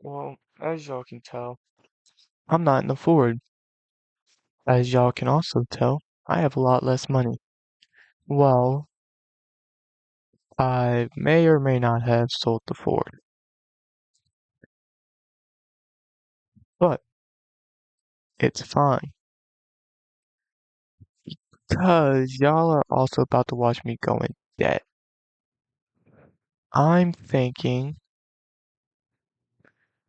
Well, as y'all can tell, I'm not in the Ford. As y'all can also tell, I have a lot less money. Well, I may or may not have sold the Ford, but it's fine because y'all are also about to watch me go in debt. I'm thinking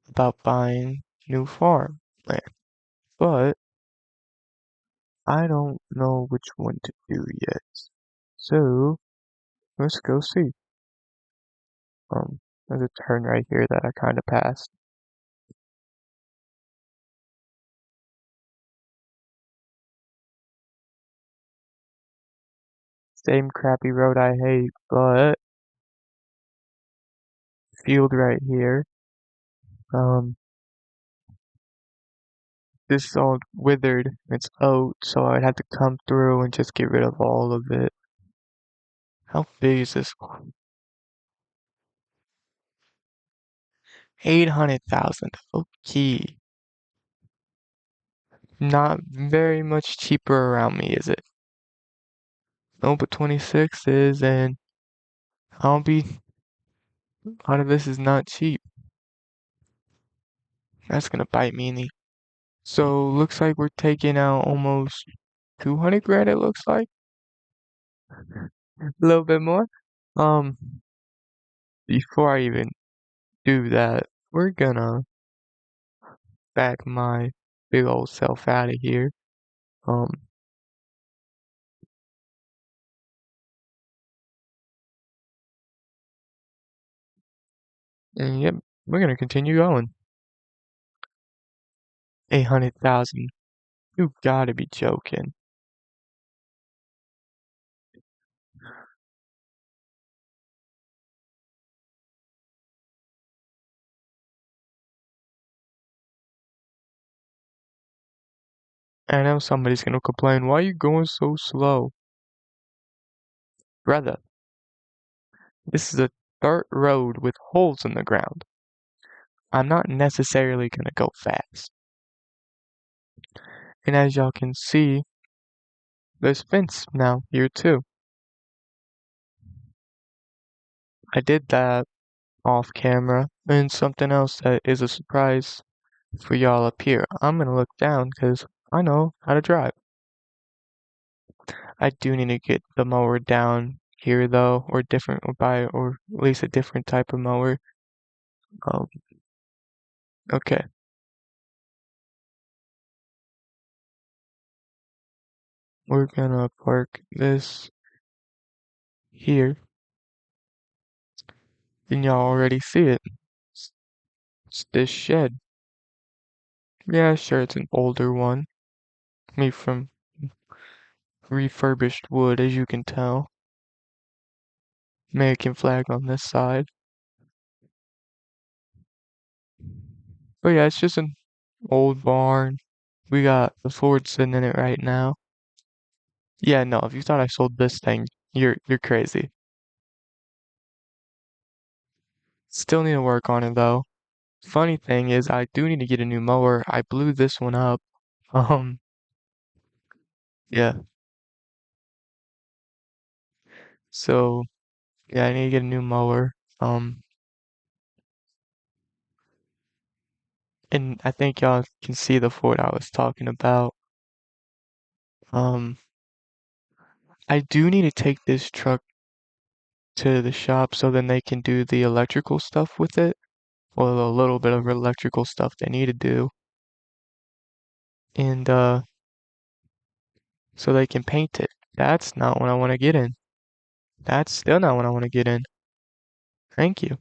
about buying new farm land, but I don't know which one to do yet. So let's go see. There's a turn right here that I kind of passed. Same crappy road I hate, but field right here. Um, this is all withered. It's oat, so I'd have to come through and just get rid of all of it. How big is this one? 800,000. Okay. Not very much cheaper around me, is it? No, but 26 is, and I'll be, a lot of this is not cheap. That's gonna bite me in the. So, looks like we're taking out almost 200 grand, it looks like. A little bit more. Um, before I even do that, we're gonna back my big old self out of here. Um, and yep, we're gonna continue going. 800,000. You gotta be joking. I know somebody's gonna complain, why are you going so slow? Brother, this is a dirt road with holes in the ground. I'm not necessarily gonna go fast. And as y'all can see, there's fence now here too. I did that off camera, and something else that is a surprise for y'all up here. I'm gonna look down because I know how to drive. I do need to get the mower down here though, or different, or buy, or at least a different type of mower. Um, okay. We're gonna park this here. And y'all already see it. It's this shed. Yeah, sure, it's an older one. Made from refurbished wood, as you can tell. American flag on this side. But yeah, it's just an old barn. We got the Ford sitting in it right now. Yeah, no, if you thought I sold this thing, you're crazy. Still need to work on it though. Funny thing is I do need to get a new mower. I blew this one up. Um, yeah. So yeah, I need to get a new mower. And I think y'all can see the Ford I was talking about. Um, I do need to take this truck to the shop so then they can do the electrical stuff with it. Well, a little bit of electrical stuff they need to do. And so they can paint it. That's not what I want to get in. That's still not what I want to get in. Thank you.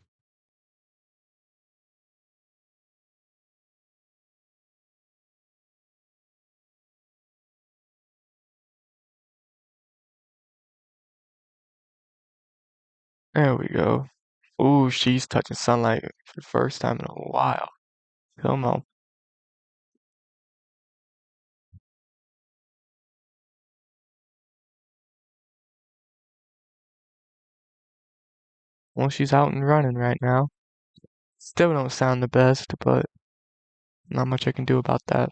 There we go. Ooh, she's touching sunlight for the first time in a while. Come on. Well, she's out and running right now. Still don't sound the best, but not much I can do about that.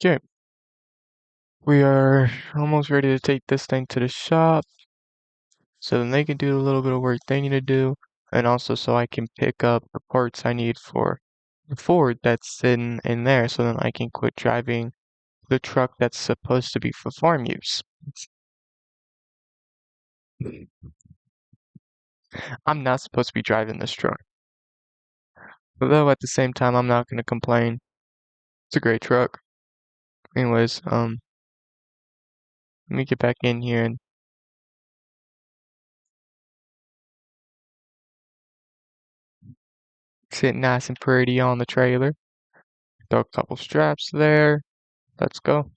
Okay, we are almost ready to take this thing to the shop so then they can do a little bit of work they need to do, and also so I can pick up the parts I need for the Ford that's sitting in there so then I can quit driving the truck that's supposed to be for farm use. I'm not supposed to be driving this truck. Though at the same time, I'm not going to complain. It's a great truck. Anyways, let me get back in here and sit nice and pretty on the trailer. Throw a couple straps there. Let's go.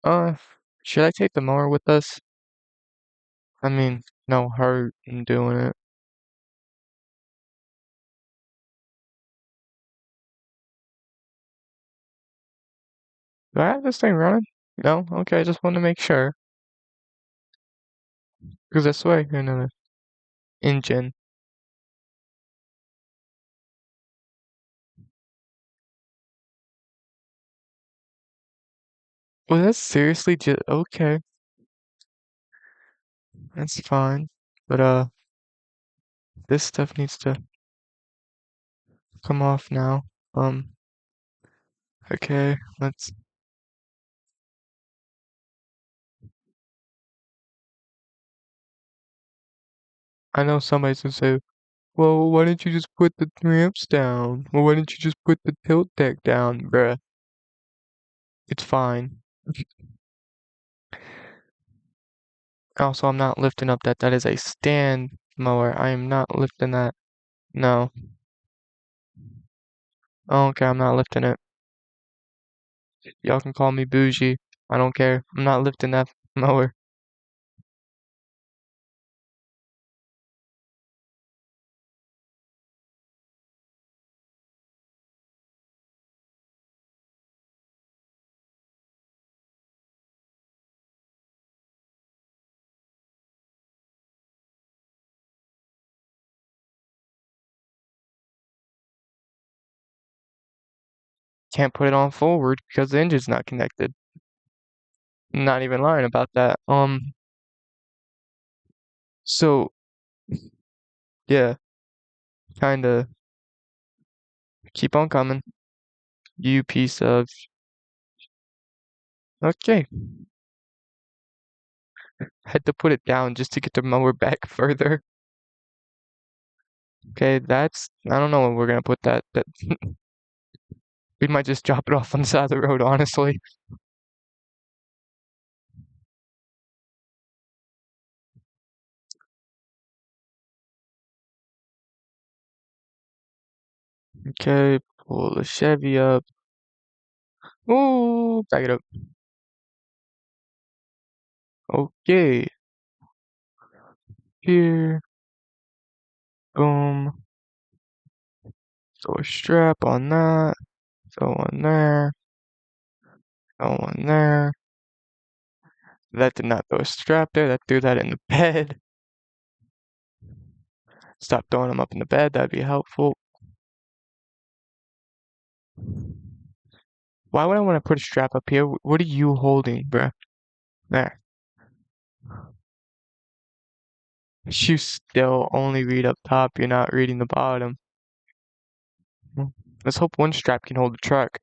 Uh, should I take the mower with us? I mean, no hurt in doing it. Do I have this thing running? No? Okay, I just want to make sure. Because this way, another engine. Was that seriously just okay? That's fine. But this stuff needs to come off now. Okay, let's. I know somebody's gonna say, well, why didn't you just put the ramps down? Well, why didn't you just put the tilt deck down, bruh? It's fine. Also, I'm not lifting up that. That is a stand mower. I am not lifting that. No. Okay, I'm not lifting it. Y'all can call me bougie. I don't care. I'm not lifting that mower. Can't put it on forward because the engine's not connected. I'm not even lying about that. So, yeah, kinda keep on coming. You piece of. Okay. Had to put it down just to get the mower back further. Okay, that's. I don't know where we're gonna put that. That we might just drop it off on the side of the road, honestly. Okay, pull the Chevy up. Ooh, back it up. Okay, here. Boom. Throw a strap on that. Throw one there. Throw one there. That did not throw a strap there. That threw that in the bed. Stop throwing them up in the bed. That'd be helpful. Why would I want to put a strap up here? What are you holding, bruh? There. You still only read up top. You're not reading the bottom. Let's hope one strap can hold the truck.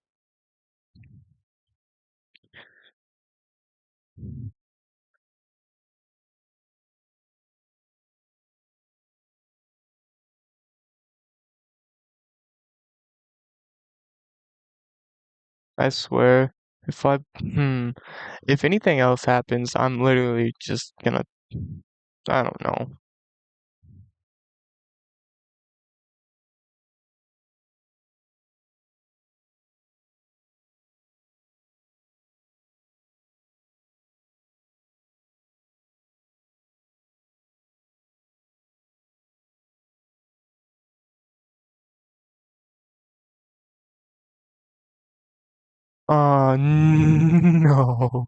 I swear. If anything else happens, I'm literally just gonna, I don't know. No.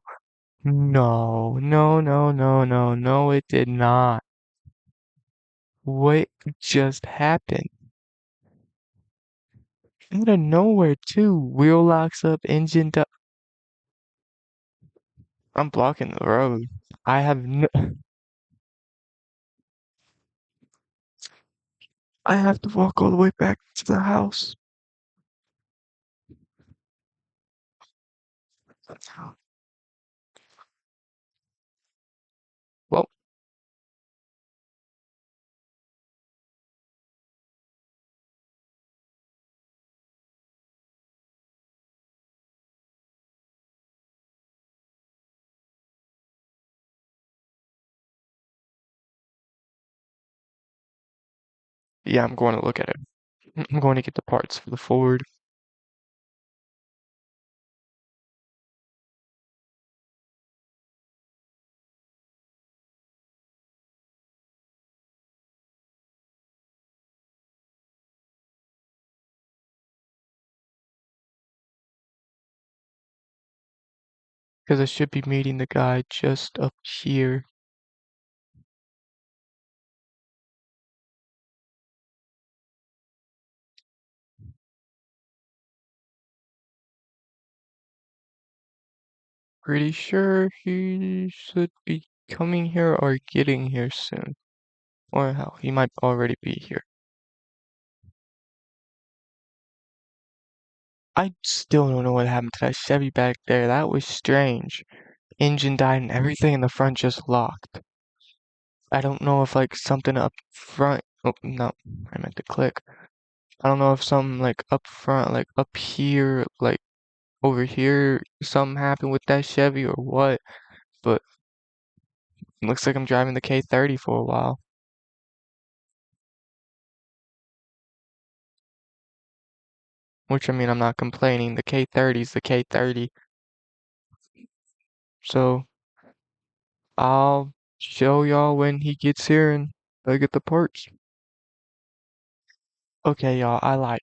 No, no, no, no, no, no, it did not. What just happened? Out of nowhere, too. Wheel locks up, engine up. I'm blocking the road. I have no. I have to walk all the way back to the house. Well, yeah, I'm going to look at it. I'm going to get the parts for the Ford. Because I should be meeting the guy just up here. Pretty sure he should be coming here or getting here soon. Or hell, he might already be here. I still don't know what happened to that Chevy back there. That was strange. Engine died and everything in the front just locked. I don't know if like something up front. Oh, no, I meant to click. I don't know if something like up front, like up here, like over here, something happened with that Chevy or what. But it looks like I'm driving the K30 for a while. Which I mean, I'm not complaining. The K30's the K30. So I'll show y'all when he gets here and I get the parts. Okay, y'all, I lied.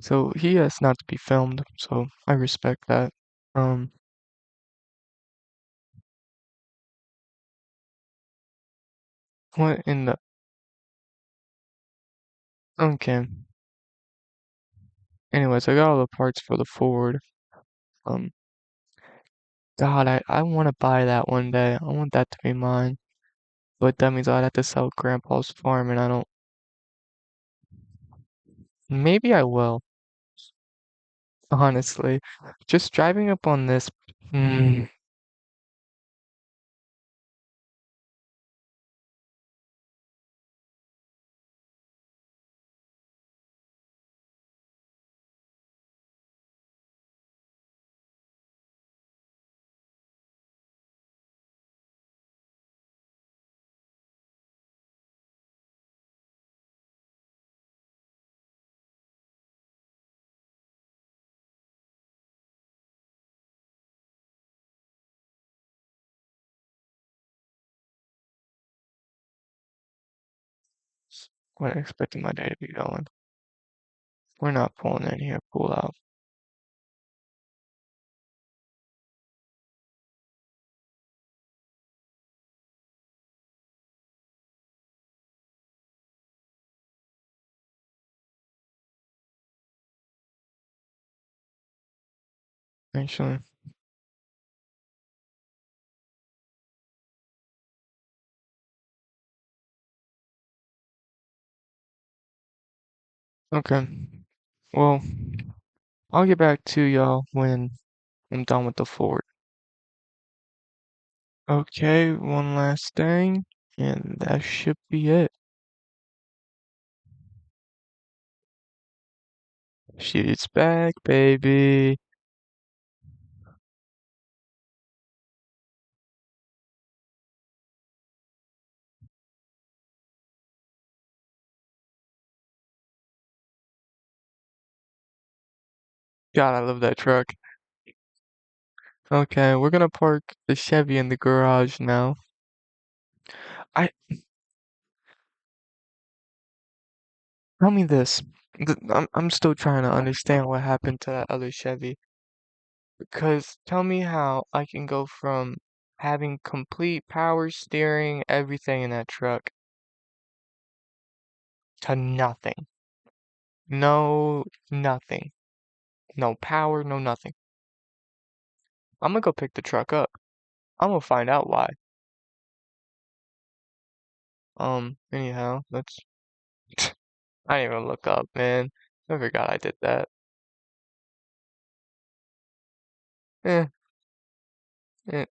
So he has not to be filmed, so I respect that. Um, what in the okay. Anyways, I got all the parts for the Ford. Um, God, I want to buy that one day. I want that to be mine. But that means I'd have to sell Grandpa's farm, and I don't. Maybe I will, honestly. Just driving up on this. Hmm, wasn't expecting my day to be going. We're not pulling in here. Pull out. Actually, okay. Well, I'll get back to y'all when I'm done with the Ford. Okay, one last thing, and that should be it. She's back, baby. God, I love that truck. Okay, we're gonna park the Chevy in the garage now. I Tell me this. I'm still trying to understand what happened to that other Chevy. Because tell me how I can go from having complete power steering, everything in that truck, to nothing. No, nothing. No power, no nothing. I'm gonna go pick the truck up. I'm gonna find out why. Anyhow, let's. I didn't even look up, man. I forgot I did that. Eh, eh.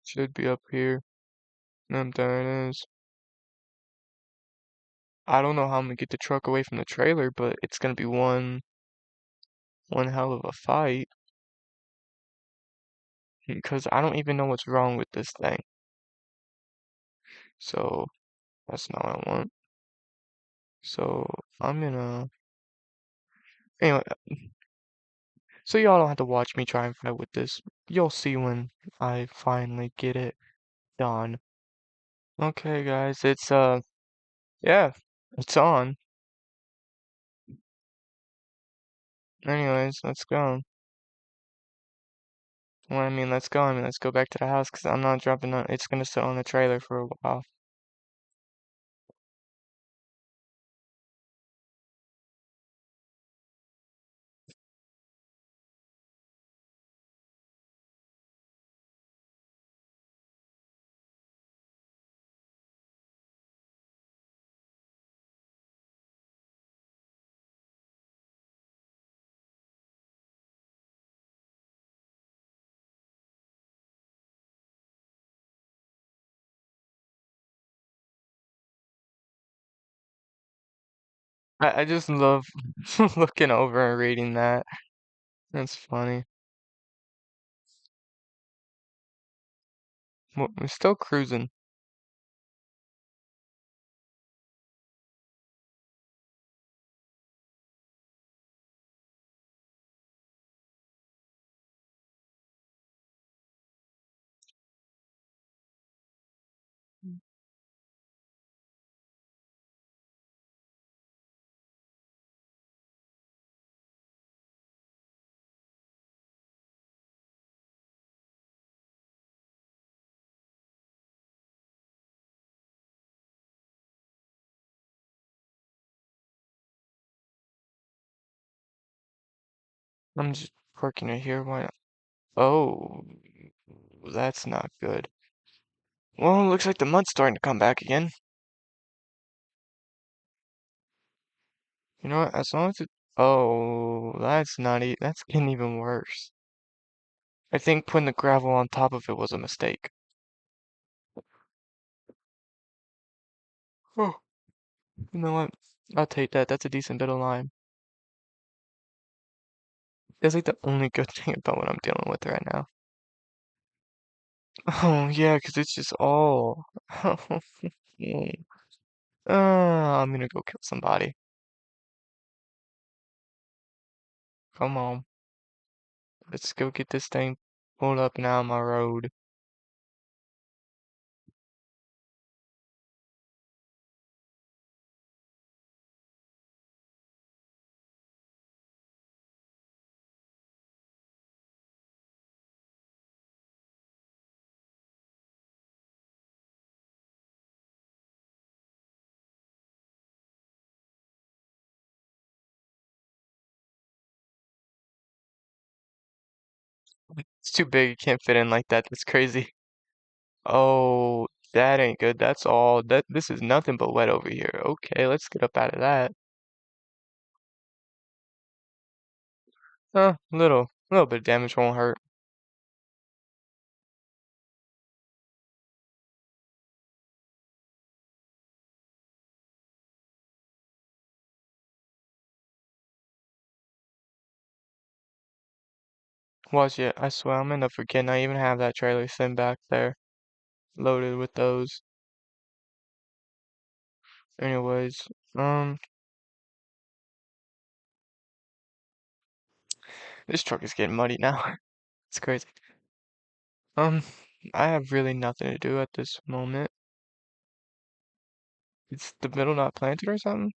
Should be up here. There it is. I don't know how I'm gonna get the truck away from the trailer, but it's gonna be one hell of a fight. Because I don't even know what's wrong with this thing. So that's not what I want. So I'm gonna anyway. So y'all don't have to watch me try and fight with this. You'll see when I finally get it done. Okay, guys, it's yeah, it's on. Anyways, let's go. Well, I mean, let's go. I mean, let's go back to the house because I'm not dropping on. It's gonna sit on the trailer for a while. I just love looking over and reading that. That's funny. We're still cruising. I'm just parking it here. Why not? Oh, that's not good. Well, looks like the mud's starting to come back again. You know what? As long as it. Oh, that's not e that's getting even worse. I think putting the gravel on top of it was a mistake. Oh, you know what? I'll take that. That's a decent bit of lime. That's like the only good thing about what I'm dealing with right now. Oh, yeah, 'cause it's just all. I'm gonna go kill somebody. Come on. Let's go get this thing pulled up and out of my road. It's too big, you can't fit in like that. That's crazy. Oh, that ain't good. That's all. This is nothing but wet over here. Okay, let's get up out of that. Little bit of damage won't hurt. Watch it. I swear I'm gonna forget I even have that trailer sitting back there, loaded with those. Anyways, this truck is getting muddy now. It's crazy. Um, I have really nothing to do at this moment. It's the middle not planted or something?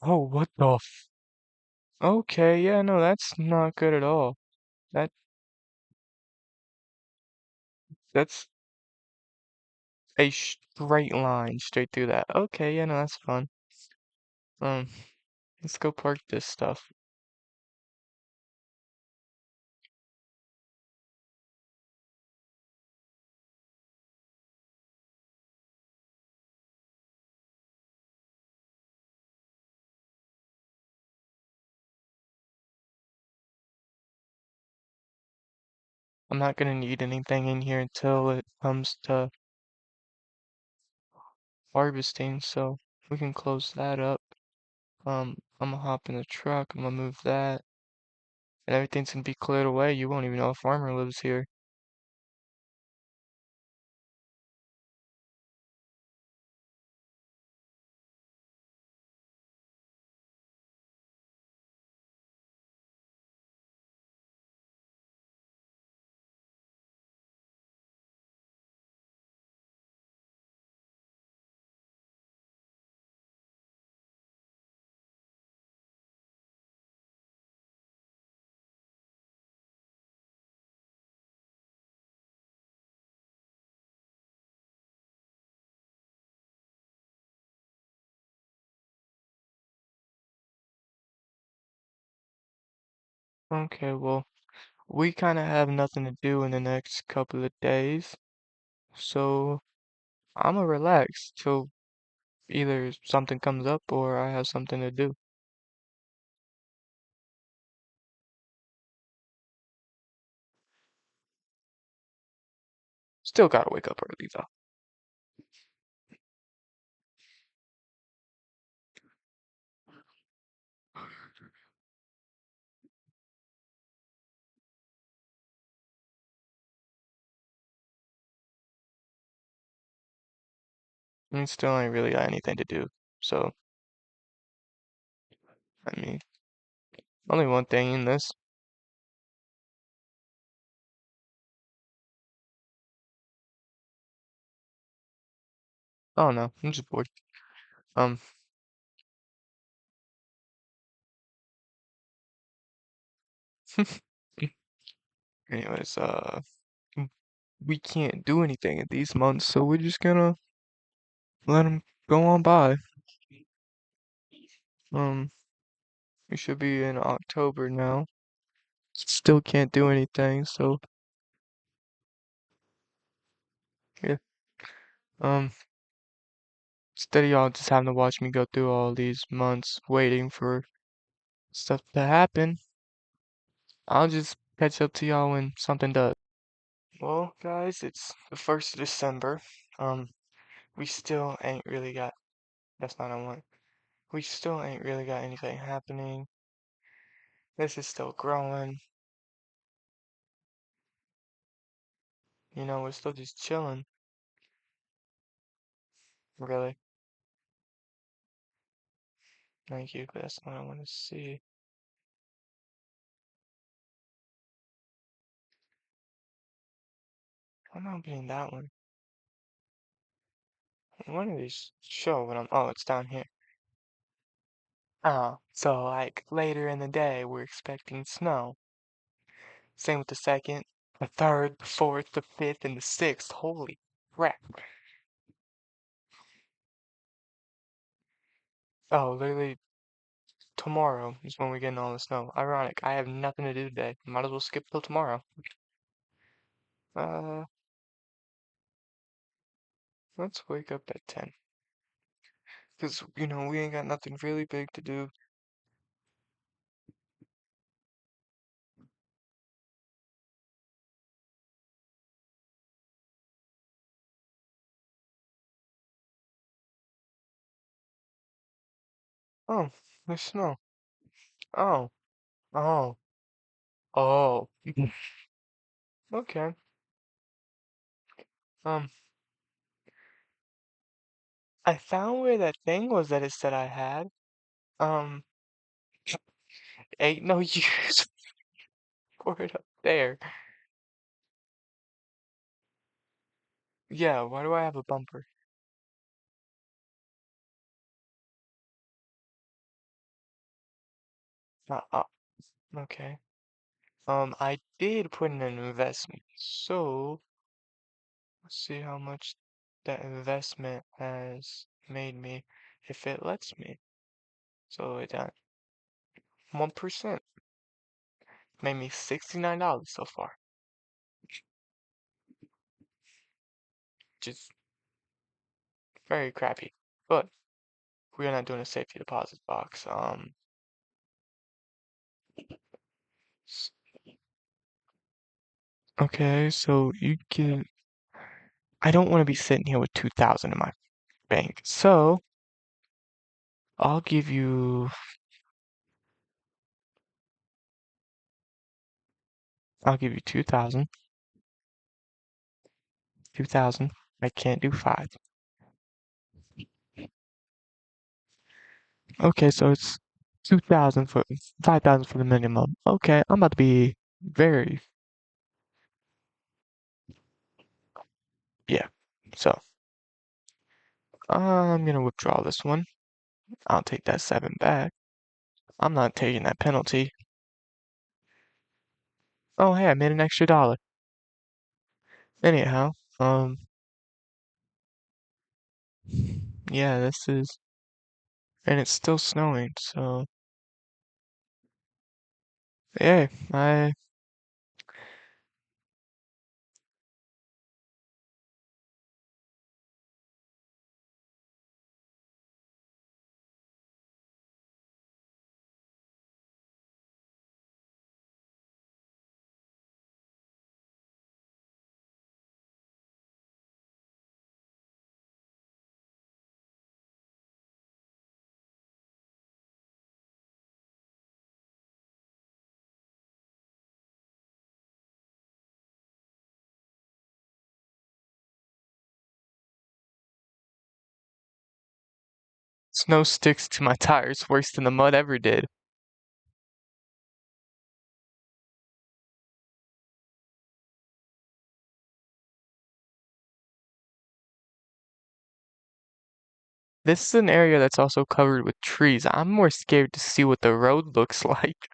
Oh, what the f— Okay, yeah, no, that's not good at all. That that's a straight line straight through that. Okay, yeah, no, that's fun. Um, let's go park this stuff. I'm not gonna need anything in here until it comes to harvesting, so we can close that up. I'm gonna hop in the truck, I'm gonna move that, and everything's gonna be cleared away. You won't even know a farmer lives here. Okay, well, we kind of have nothing to do in the next couple of days, so I'm gonna relax till either something comes up or I have something to do. Still gotta wake up early though. I mean, still ain't really got anything to do, so I mean, only one thing in this. Oh no, I'm just bored. Um, anyways, m- we can't do anything in these months, so we're just gonna let them go on by. Um, we should be in October now. Still can't do anything, so yeah. Um, instead of y'all just having to watch me go through all these months waiting for stuff to happen, I'll just catch up to y'all when something does. Well, guys, it's the 1st of December. Um, we still ain't really got— that's not what I want. We still ain't really got anything happening. This is still growing. You know, we're still just chilling. Really. Thank you, but that's not what I want to see. I'm not opening that one. One of these show when I'm— oh, it's down here. So like later in the day, we're expecting snow. Same with the second, the third, the fourth, the fifth, and the sixth. Holy crap. Oh, literally tomorrow is when we're getting all the snow. Ironic. I have nothing to do today. Might as well skip till tomorrow. Uh, let's wake up at 10. Because, we ain't got nothing really big to do. Oh, there's snow. Oh, oh, oh. Okay. Um, I found where that thing was that it said I had. Um, ain't no use for it up there. Yeah, why do I have a bumper? Uh, okay. I did put in an investment, so let's see how much that investment has made me, if it lets me. So it 1% made me $69 so far, which is very crappy. But we're not doing a safety deposit box. s- okay, so you get. I don't want to be sitting here with 2,000 in my bank, so I'll give you. I'll give you 2,000. 2,000. I can't do five. Okay, so it's 2,000 for 5,000 for the minimum. Okay, I'm about to be very, yeah. So I'm gonna withdraw this one. I'll take that seven back. I'm not taking that penalty. Oh, hey, I made an extra dollar. Anyhow, yeah, this is, and it's still snowing, so yeah, snow sticks to my tires worse than the mud ever did. This is an area that's also covered with trees. I'm more scared to see what the road looks like.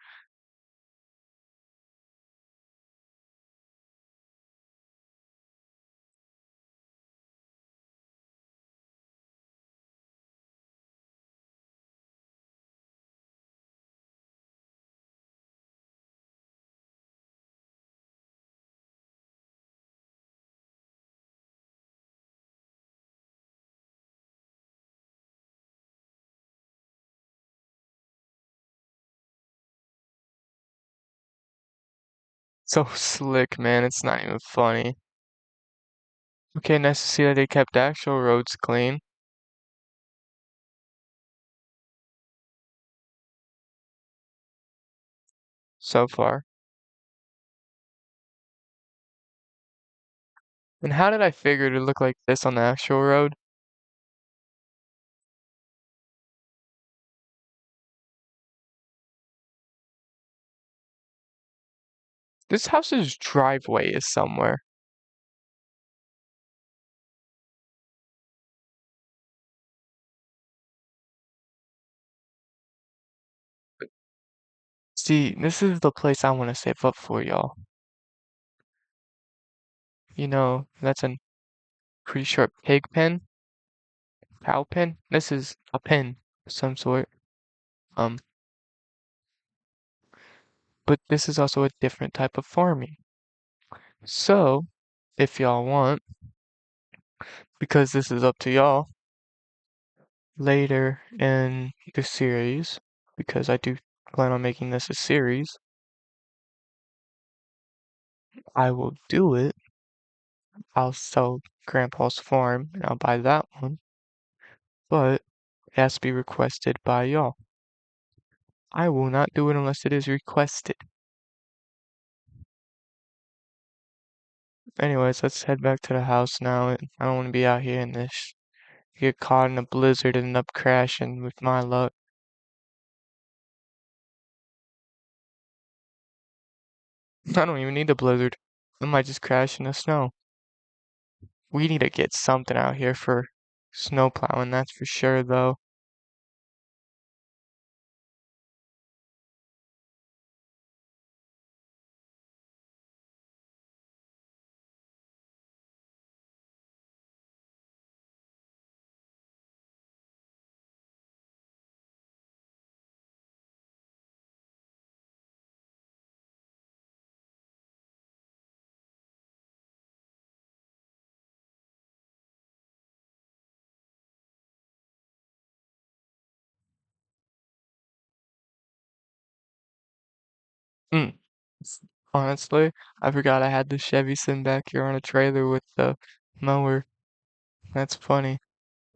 So slick, man, it's not even funny. Okay, nice to see that they kept actual roads clean so far. And how did I figure to look like this on the actual road? This house's driveway is somewhere. See, this is the place I want to save up for, y'all. You know, that's a pretty sure pig pen, cow pen. This is a pen of some sort. Um, but this is also a different type of farming. So, if y'all want, because this is up to y'all, later in the series, because I do plan on making this a series, I will do it. I'll sell Grandpa's farm and I'll buy that one, but it has to be requested by y'all. I will not do it unless it is requested. Anyways, let's head back to the house now. I don't want to be out here in this. Get caught in a blizzard and end up crashing with my luck. I don't even need a blizzard. I might just crash in the snow. We need to get something out here for snow plowing, that's for sure, though. Mm. Honestly, I forgot I had the Chevy sitting back here on a trailer with the mower. That's funny.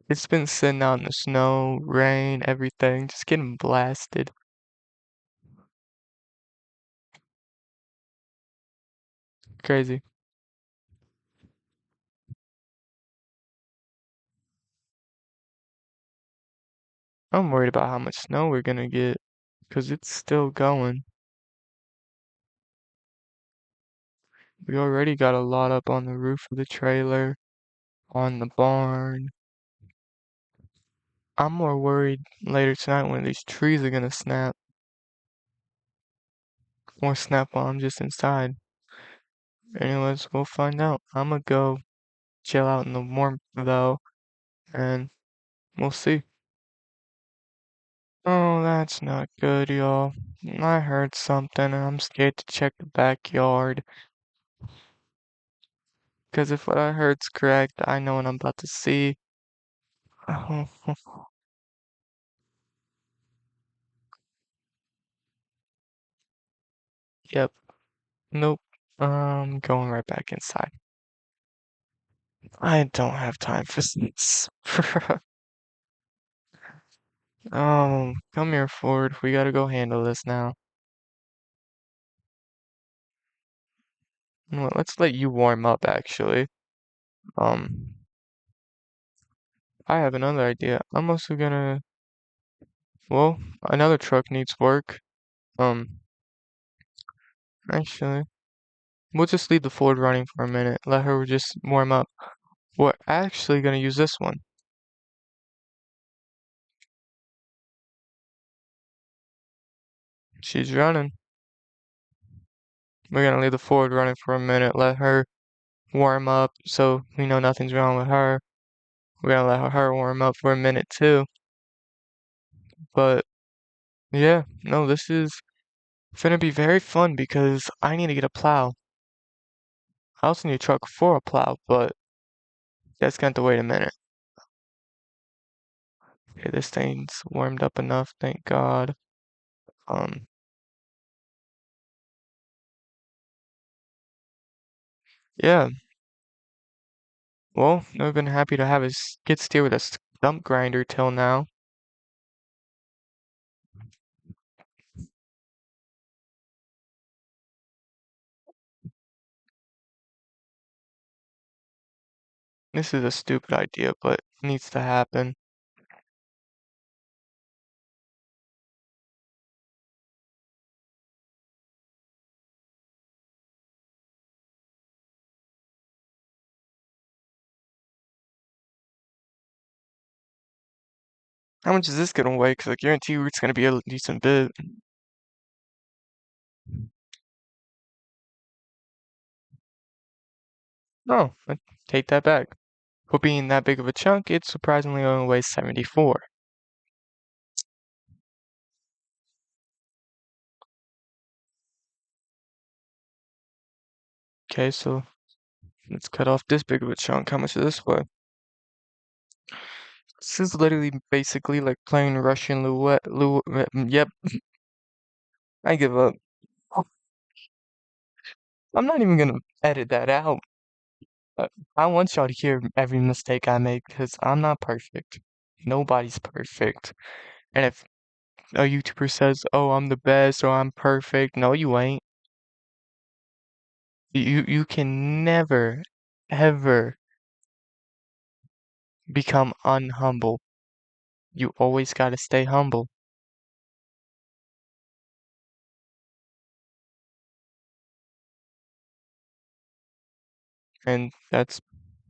It's been sitting out in the snow, rain, everything, just getting blasted. Crazy. I'm worried about how much snow we're gonna get, 'cause it's still going. We already got a lot up on the roof of the trailer, on the barn. I'm more worried later tonight when these trees are gonna snap, or snap while I'm just inside. Anyways, we'll find out. I'm gonna go chill out in the warmth though, and we'll see. Oh, that's not good, y'all. I heard something and I'm scared to check the backyard. 'Cause if what I heard's correct, I know what I'm about to see. Yep. Nope. Going right back inside. I don't have time for this. Come here, Ford. We gotta go handle this now. Well, let's let you warm up, actually. Um, I have another idea. I'm also gonna, well, another truck needs work. Um, actually, we'll just leave the Ford running for a minute. Let her just warm up. We're actually gonna use this one. She's running. We're gonna leave the Ford running for a minute. Let her warm up so we know nothing's wrong with her. We're gonna let her warm up for a minute too. But yeah, no, this is gonna be very fun because I need to get a plow. I also need a truck for a plow, but that's gonna have to wait a minute. Okay, this thing's warmed up enough, thank God. Um, yeah, well, I've been happy to have a skid steer with a stump grinder till now. This is a stupid idea, but it needs to happen. How much is this gonna weigh? Cause I guarantee you it's gonna be a decent bit. Oh, I take that back. For being that big of a chunk, it surprisingly only weighs 74. Okay, so let's cut off this big of a chunk. How much does this weigh? This is literally basically like playing Russian roulette. Yep, I give up. I'm not even gonna edit that out. I want y'all to hear every mistake I make because I'm not perfect. Nobody's perfect. And if a YouTuber says, "Oh, I'm the best" or "I'm perfect," no, you ain't. You can never, ever become unhumble. You always gotta stay humble. And that's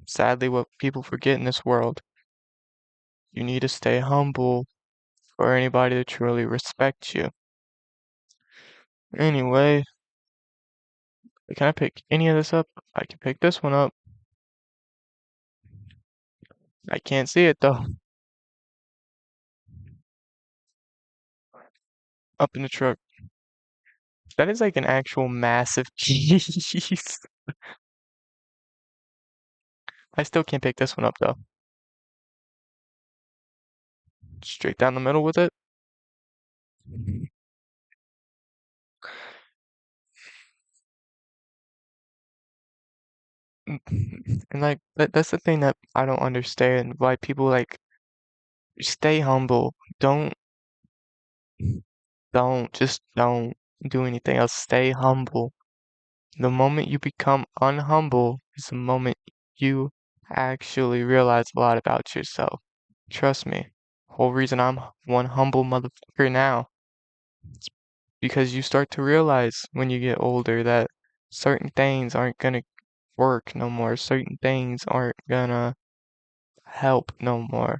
sadly what people forget in this world. You need to stay humble for anybody to truly respect you. Anyway, can I pick any of this up? I can pick this one up. I can't see it though. Up in the truck. That is like an actual massive piece. I still can't pick this one up though. Straight down the middle with it. And like that's the thing that I don't understand why people like stay humble. Don't do anything else. Stay humble. The moment you become unhumble is the moment you actually realize a lot about yourself. Trust me. Whole reason I'm one humble motherfucker now. It's because you start to realize when you get older that certain things aren't gonna work no more. Certain things aren't gonna help no more.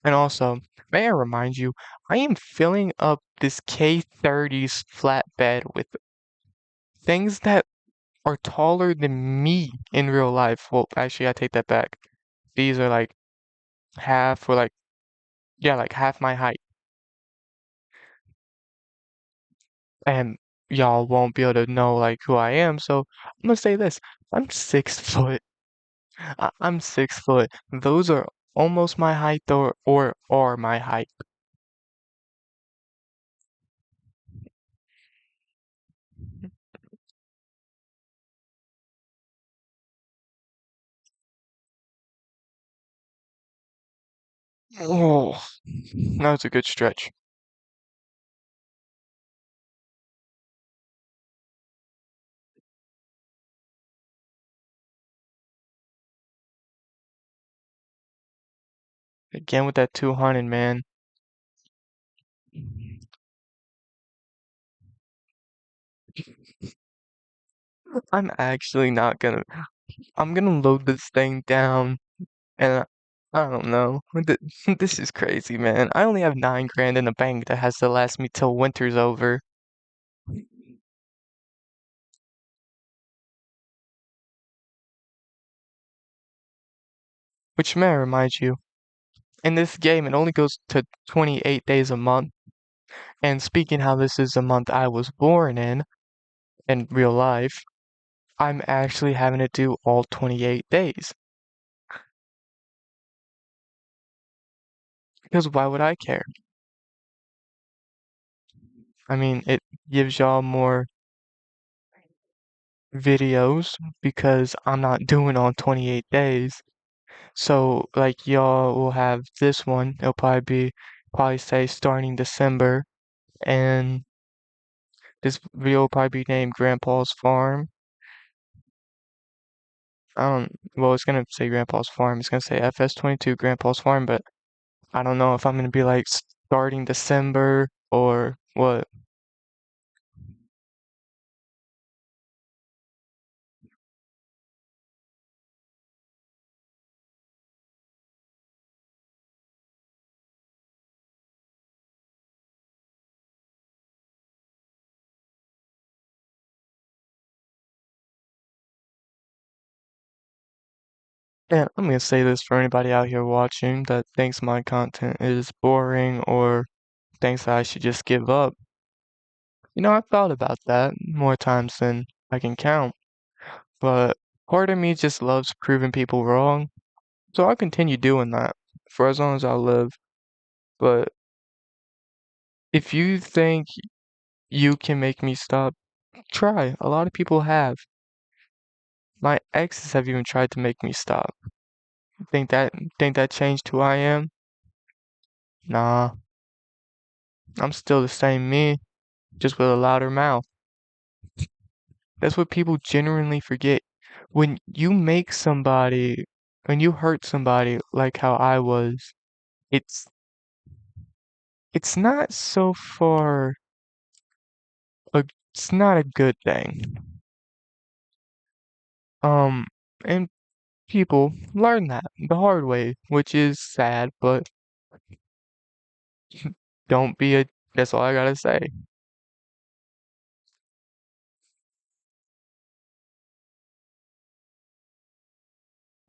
And also, may I remind you, I am filling up this K30's flatbed with things that are taller than me in real life. Well, actually, I take that back. These are like half, or like, yeah, like half my height. And y'all won't be able to know like who I am, so I'm gonna say this. I'm 6 foot. I'm 6 foot. Those are almost my height or are my height. Oh, that was a good stretch. Again with that 200, man. I'm actually not gonna. I'm gonna load this thing down, and I don't know. This is crazy, man. I only have 9 grand in the bank that has to last me till winter's over. Which may I remind you, in this game it only goes to 28 days a month. And speaking how this is the month I was born in real life, I'm actually having to do all 28 days. Because why would I care? I mean, it gives y'all more videos because I'm not doing all 28 days. So, like, y'all will have this one. It'll probably say starting December, and this video will probably be named Grandpa's Farm. Well, it's gonna say Grandpa's Farm. It's gonna say FS22 Grandpa's Farm, but I don't know if I'm gonna be like starting December or what. And I'm gonna say this for anybody out here watching that thinks my content is boring or thinks that I should just give up. I've thought about that more times than I can count, but part of me just loves proving people wrong, so I'll continue doing that for as long as I live. But if you think you can make me stop, try. A lot of people have. My exes have even tried to make me stop. Think that changed who I am? Nah, I'm still the same me, just with a louder mouth. That's what people genuinely forget. When you make somebody, when you hurt somebody like how I was, it's it's not so far a it's not a good thing. Um, and people learn that the hard way, which is sad, but don't be a that's all I gotta say.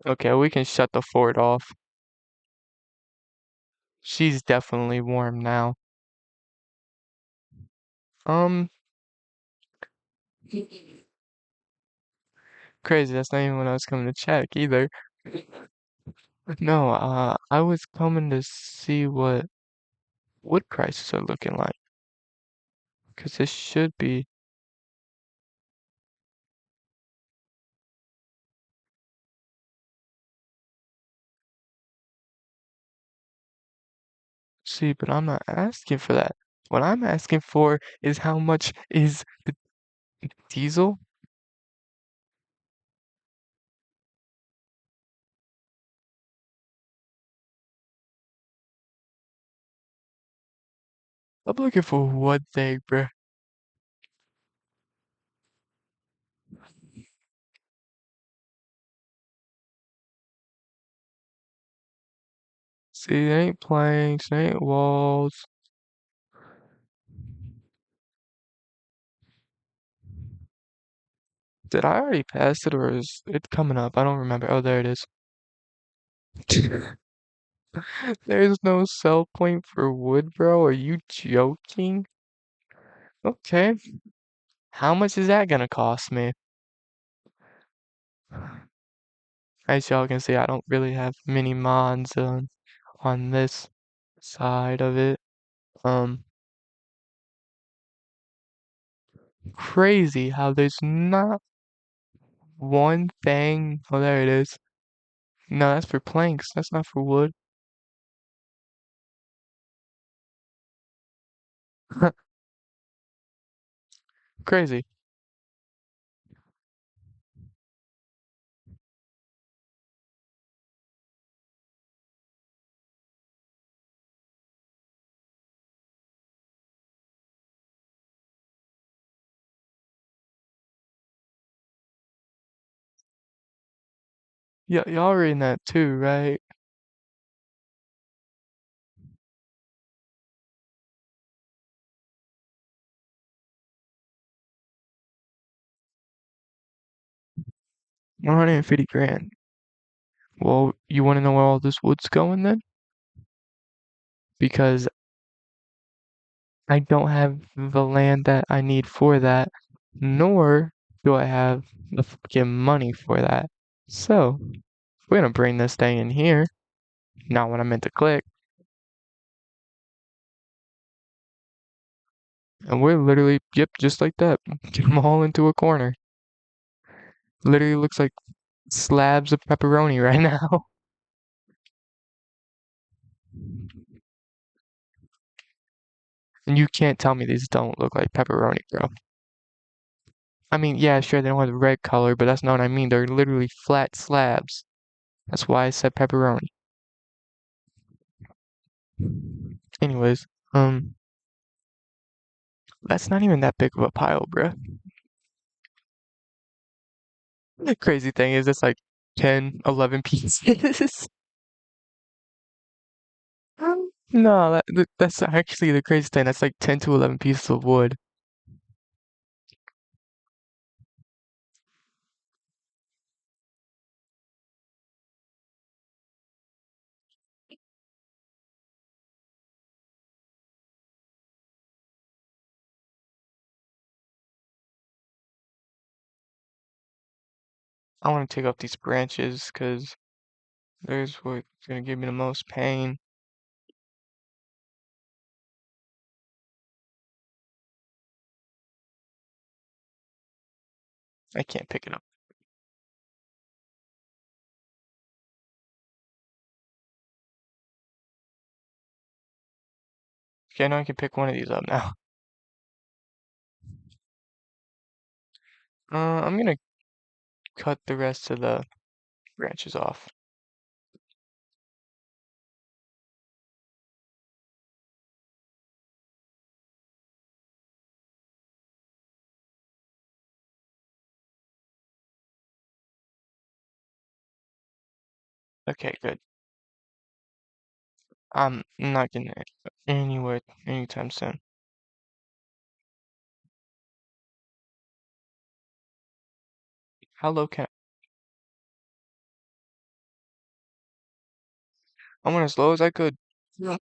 Okay, we can shut the fort off. She's definitely warm now. Um, crazy, that's not even when I was coming to check either. No, I was coming to see what wood prices are looking like. Because this should be, see, but I'm not asking for that. What I'm asking for is how much is the diesel? I'm looking for one thing, bruh. See, it ain't planks, it ain't walls. Did I already pass it or is it coming up? I don't remember. Oh, there it is. There's no sell point for wood, bro. Are you joking? Okay. How much is that gonna cost me? As y'all can see, I don't really have many mods on this side of it. Um, Crazy how there's not one thing. Oh, there it is. No, that's for planks. That's not for wood. Crazy. Yeah, y'all reading that too, right? $150 grand. Well, you want to know where all this wood's going then? Because I don't have the land that I need for that, nor do I have the fucking money for that. So, we're gonna bring this thing in here. Not what I meant to click. And we're literally, yep, just like that. Get them all into a corner. Literally looks like slabs of pepperoni right now. And you can't tell me these don't look like pepperoni, bro. I mean, yeah, sure, they don't have the red color, but that's not what I mean. They're literally flat slabs. That's why I said pepperoni. Anyways, that's not even that big of a pile, bro. The crazy thing is, it's like 10, 11 pieces. No, that's actually the crazy thing. That's like 10 to 11 pieces of wood. I want to take off these branches because there's what's gonna give me the most pain. I can't pick it up. Okay, I know I can pick one of these up now. I'm gonna cut the rest of the branches off. Okay, good. I'm not getting it anywhere anytime soon. How low can I went as low as I could. Yeah.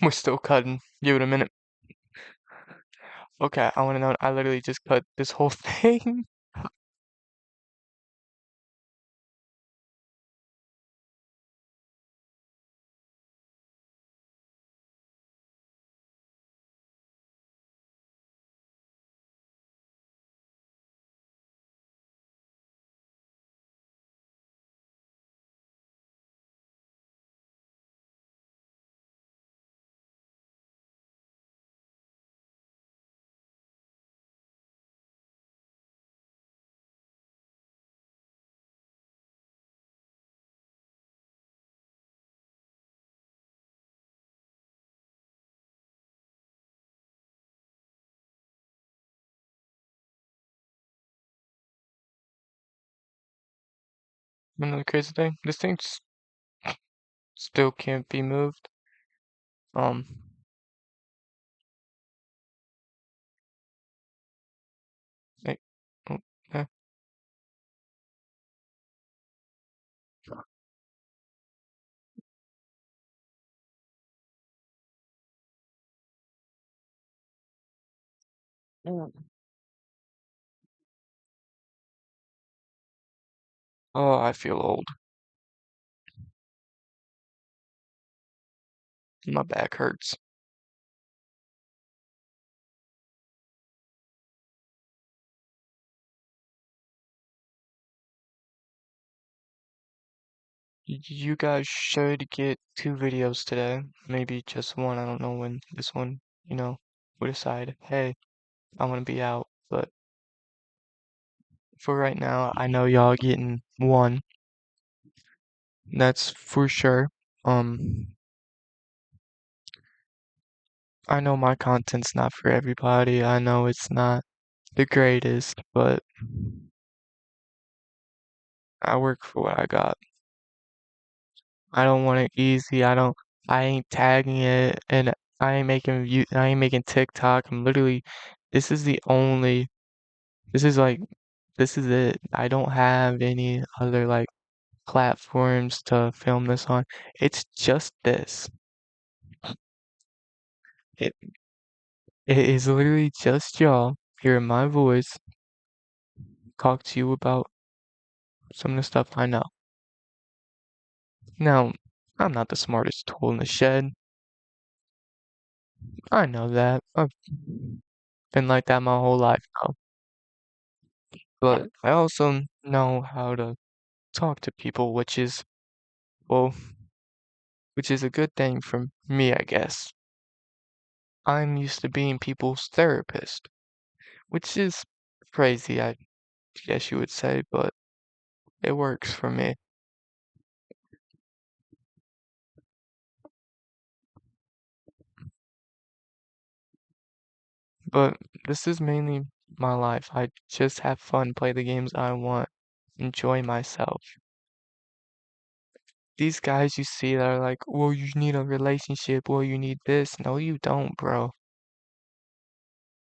We're still cutting. Give it a minute. Okay, I wanna know. I literally just cut this whole thing. Another crazy thing. This thing still can't be moved. Um, like, oh, eh. Oh, I feel old. My back hurts. You guys should get 2 videos today. Maybe just one. I don't know when this one, we decide, hey, I want to be out. But for right now, I know y'all getting one. That's for sure. I know my content's not for everybody. I know it's not the greatest, but I work for what I got. I don't want it easy. I ain't tagging it and I ain't making TikTok. This is the only, this is like, this is it. I don't have any other like platforms to film this on. It's just this. It, it is literally just y'all hearing my voice talk to you about some of the stuff I know. Now, I'm not the smartest tool in the shed. I know that. I've been like that my whole life now. But I also know how to talk to people, well, which is a good thing for me, I guess. I'm used to being people's therapist, which is crazy, I guess you would say, but it works for me. But this is mainly my life. I just have fun, play the games I want, enjoy myself. These guys you see that are like, well, you need a relationship, well, you need this. No, you don't, bro.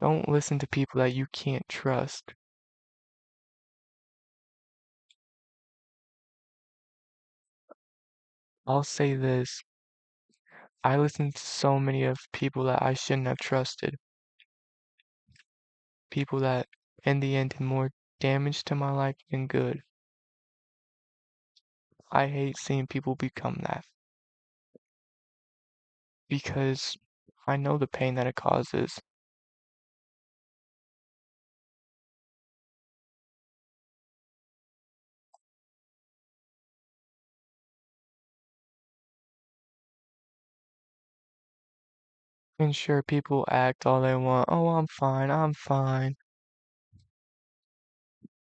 Don't listen to people that you can't trust. I'll say this. I listen to so many of people that I shouldn't have trusted. People that, in the end, did more damage to my life than good. I hate seeing people become that because I know the pain that it causes. And sure, people act all they want. Oh, I'm fine, I'm fine.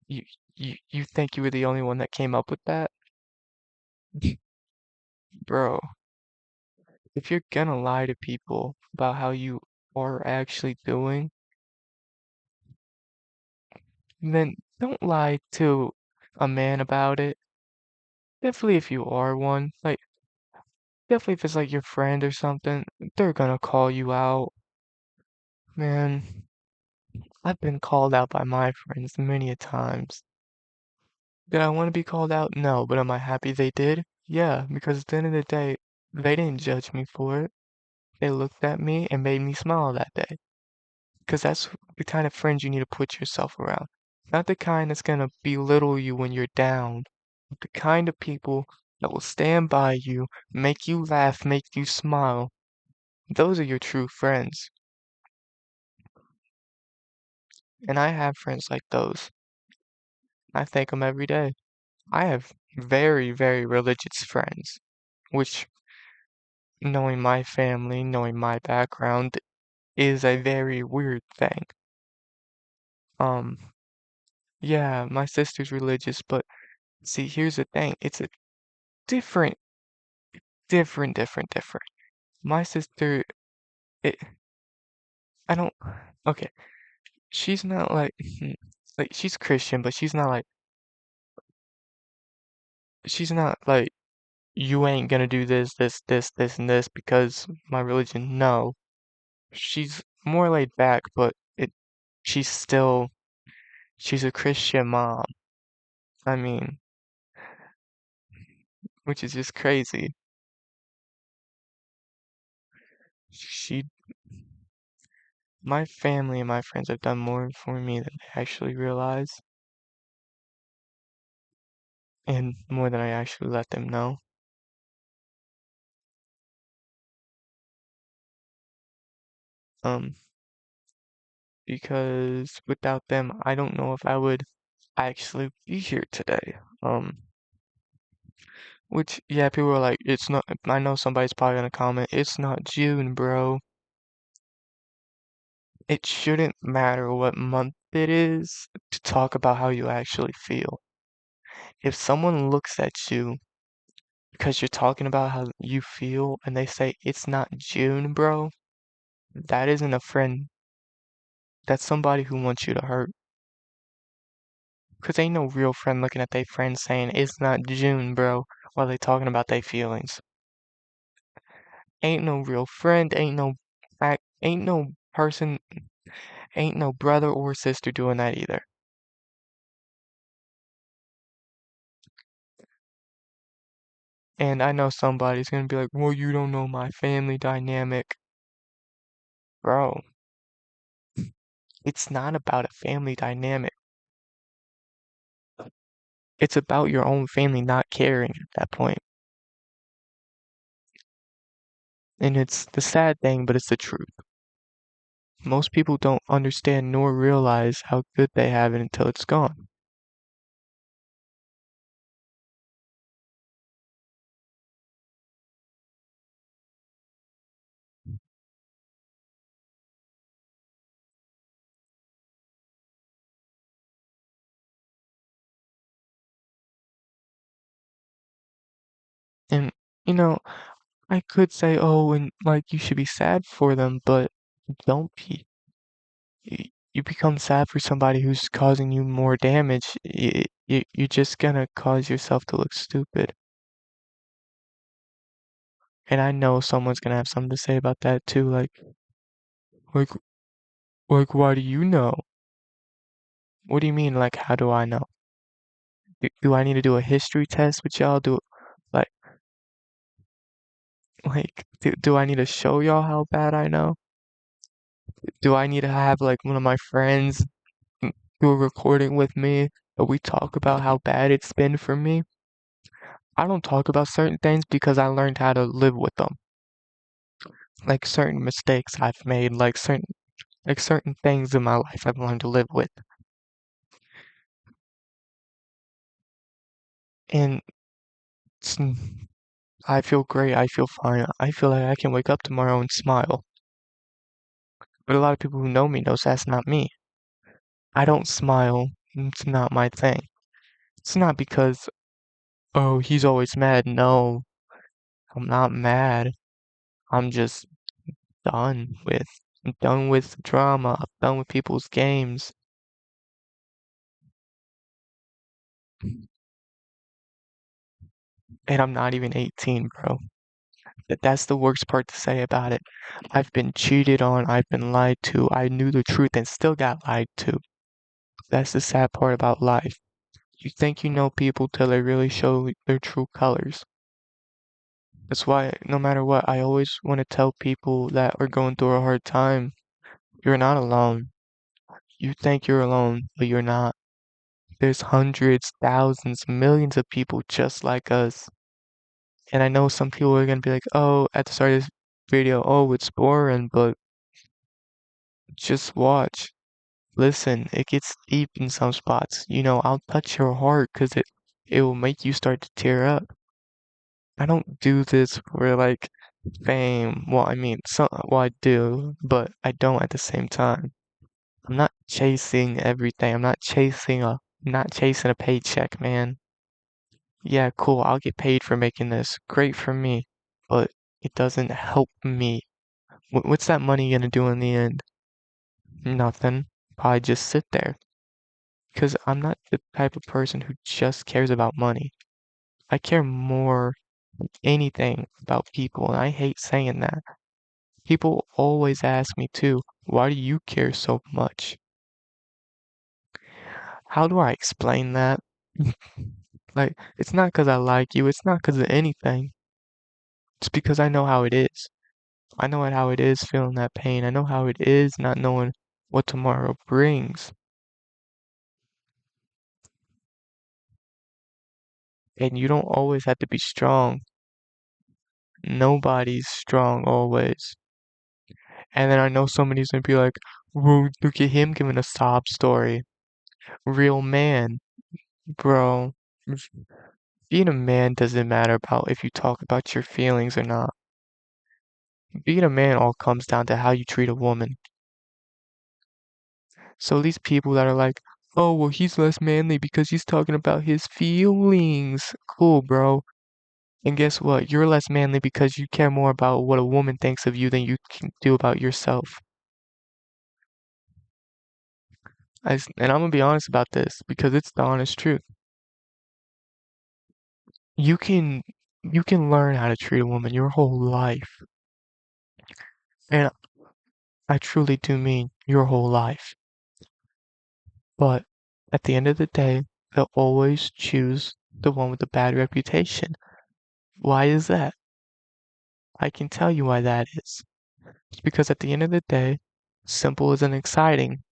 You, you think you were the only one that came up with that? Bro, if you're gonna lie to people about how you are actually doing, then don't lie to a man about it. Definitely if you are one, like, definitely if it's like your friend or something, they're gonna call you out. Man, I've been called out by my friends many a times. Did I want to be called out? No, but am I happy they did? Yeah, because at the end of the day, they didn't judge me for it. They looked at me and made me smile that day. Because that's the kind of friends you need to put yourself around. Not the kind that's gonna belittle you when you're down. But the kind of people that will stand by you, make you laugh, make you smile. Those are your true friends. And I have friends like those. I thank them every day. I have very, very religious friends, which, knowing my family, knowing my background, is a very weird thing. Um, yeah, my sister's religious, but see, here's the thing. It's a different, different. My sister, it, I don't, okay, she's not like, like, she's Christian, but she's not like, you ain't gonna do this, and this because my religion. No, she's more laid back, but she's still, she's a Christian mom. I mean, which is just crazy. She, my family and my friends have done more for me than I actually realize, and more than I actually let them know. Um, because without them, I don't know if I would actually be here today. Which, yeah, people are like, it's not, I know somebody's probably gonna comment, it's not June, bro. It shouldn't matter what month it is to talk about how you actually feel. If someone looks at you because you're talking about how you feel and they say it's not June, bro, that isn't a friend. That's somebody who wants you to hurt. Because ain't no real friend looking at their friend saying it's not June, bro, while they talking about their feelings. Ain't no real friend, ain't no person, ain't no brother or sister doing that either. And I know somebody's gonna be like, well, you don't know my family dynamic. Bro, it's not about a family dynamic. It's about your own family not caring at that point. And it's the sad thing, but it's the truth. Most people don't understand nor realize how good they have it until it's gone. And, you know, I could say, oh, and like you should be sad for them, but don't be. you become sad for somebody who's causing you more damage, you're just gonna cause yourself to look stupid. And I know someone's gonna have something to say about that too, like, why do you know? What do you mean, like, how do I know? Do I need to do a history test with y'all? Like, do I need to show y'all how bad I know? Do I need to have, like, one of my friends do a recording with me, but we talk about how bad it's been for me? I don't talk about certain things because I learned how to live with them. Like certain mistakes I've made, like certain things in my life I've learned to live with. And it's, I feel great, I feel fine. I feel like I can wake up tomorrow and smile. But a lot of people who know me knows that's not me. I don't smile. It's not my thing. It's not because, oh, he's always mad. No, I'm not mad. I'm just done with. I'm done with drama. I'm done with people's games. And I'm not even 18, bro. That's the worst part to say about it. I've been cheated on. I've been lied to. I knew the truth and still got lied to. That's the sad part about life. You think you know people till they really show their true colors. That's why, no matter what, I always want to tell people that are going through a hard time, you're not alone. You think you're alone, but you're not. There's hundreds, thousands, millions of people just like us. And I know some people are gonna be like, oh, at the start of this video, oh, it's boring, but just watch. Listen, it gets deep in some spots. I'll touch your heart because it will make you start to tear up. I don't do this for like fame. Well, I mean, well, I do, but I don't at the same time. I'm not chasing everything. I'm not chasing a paycheck, man. Yeah, cool. I'll get paid for making this. Great for me, but it doesn't help me. What's that money gonna do in the end? Nothing. Probably just sit there. Because I'm not the type of person who just cares about money. I care more than anything about people, and I hate saying that. People always ask me too, why do you care so much? How do I explain that? Like, it's not because I like you, it's not because of anything. It's because I know how it is. I know how it is feeling that pain. I know how it is not knowing what tomorrow brings. And you don't always have to be strong. Nobody's strong always. And then I know somebody's gonna be like, "Whoa, look at him giving a sob story." Real man, bro. Being a man doesn't matter about if you talk about your feelings or not. Being a man all comes down to how you treat a woman. So these people that are like, oh, well, he's less manly because he's talking about his feelings. Cool, bro. And guess what? You're less manly because you care more about what a woman thinks of you than you can do about yourself. And I'm gonna be honest about this because it's the honest truth. You can you can learn how to treat a woman your whole life. And I truly do mean your whole life. But at the end of the day, they'll always choose the one with the bad reputation. Why is that? I can tell you why that is. It's because at the end of the day, simple isn't exciting.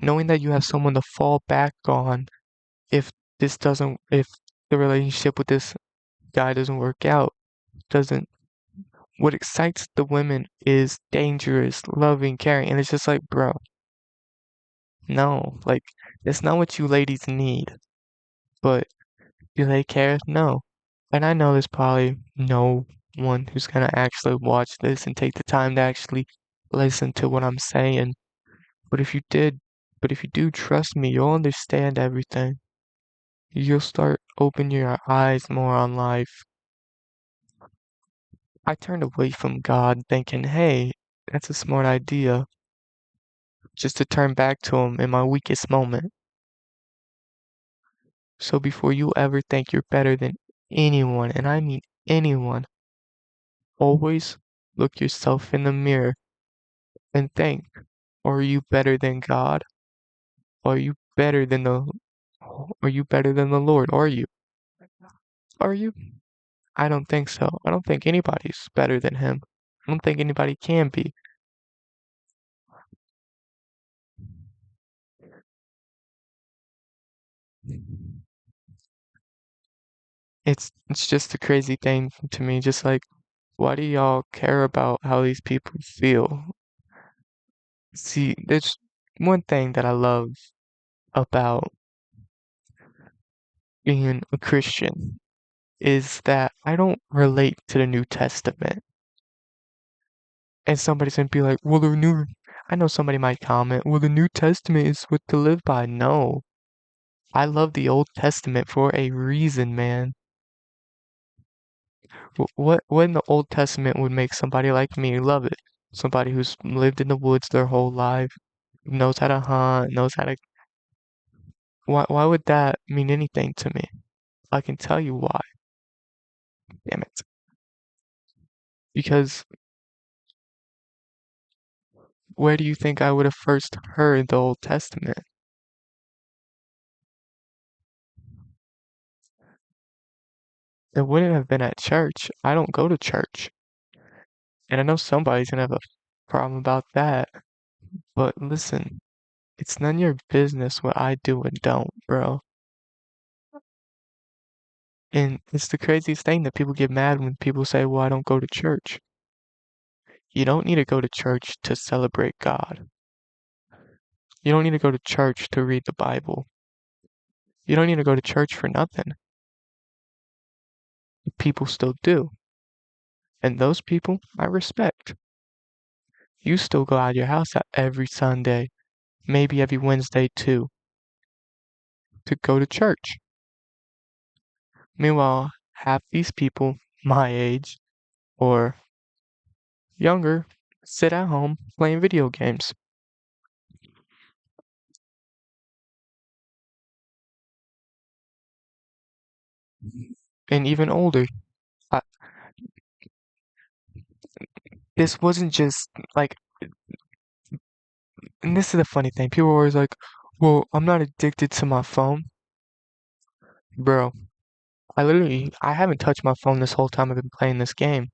Knowing that you have someone to fall back on if if the relationship with this guy doesn't work out, doesn't, what excites the women is dangerous, loving, caring, and it's just like, bro, no, like, that's not what you ladies need. But do they care? No. And I know there's probably no one who's gonna actually watch this and take the time to actually listen to what I'm saying. But if you did, but if you do trust me, you'll understand everything. You'll start opening your eyes more on life. I turned away from God thinking, hey, that's a smart idea. just to turn back to him in my weakest moment. So before you ever think you're better than anyone, and I mean anyone, always look yourself in the mirror and think, are you better than God? Are you better than the are you better than the Lord? Are you? Are you? I don't think so. I don't think anybody's better than him. I don't think anybody can be. It's just a crazy thing to me. Just like, why do y'all care about how these people feel? See, there's one thing that I love about being a Christian is that I don't relate to the New Testament. And somebody's gonna be like, well, I know somebody might comment, well, the New Testament is what to live by. No, I love the Old Testament for a reason, man. What in the Old Testament would make somebody like me love it? Somebody who's lived in the woods their whole life, knows how to hunt, knows how to. Why would that mean anything to me? I can tell you why. Damn it. Because where do you think I would have first heard the Old Testament? It wouldn't have been at church. I don't go to church. And I know somebody's gonna have a problem about that. But listen, it's none of your business what I do and don't, bro. And it's the craziest thing that people get mad when people say, well, I don't go to church. You don't need to go to church to celebrate God. You don't need to go to church to read the Bible. You don't need to go to church for nothing. People still do. And those people I respect. You still go out of your house every Sunday, maybe every Wednesday too, to go to church. Meanwhile, half these people my age or younger sit at home playing video games. And even older. I, this wasn't just like, and this is the funny thing. People are always like, well, I'm not addicted to my phone. Bro, I haven't touched my phone this whole time I've been playing this game.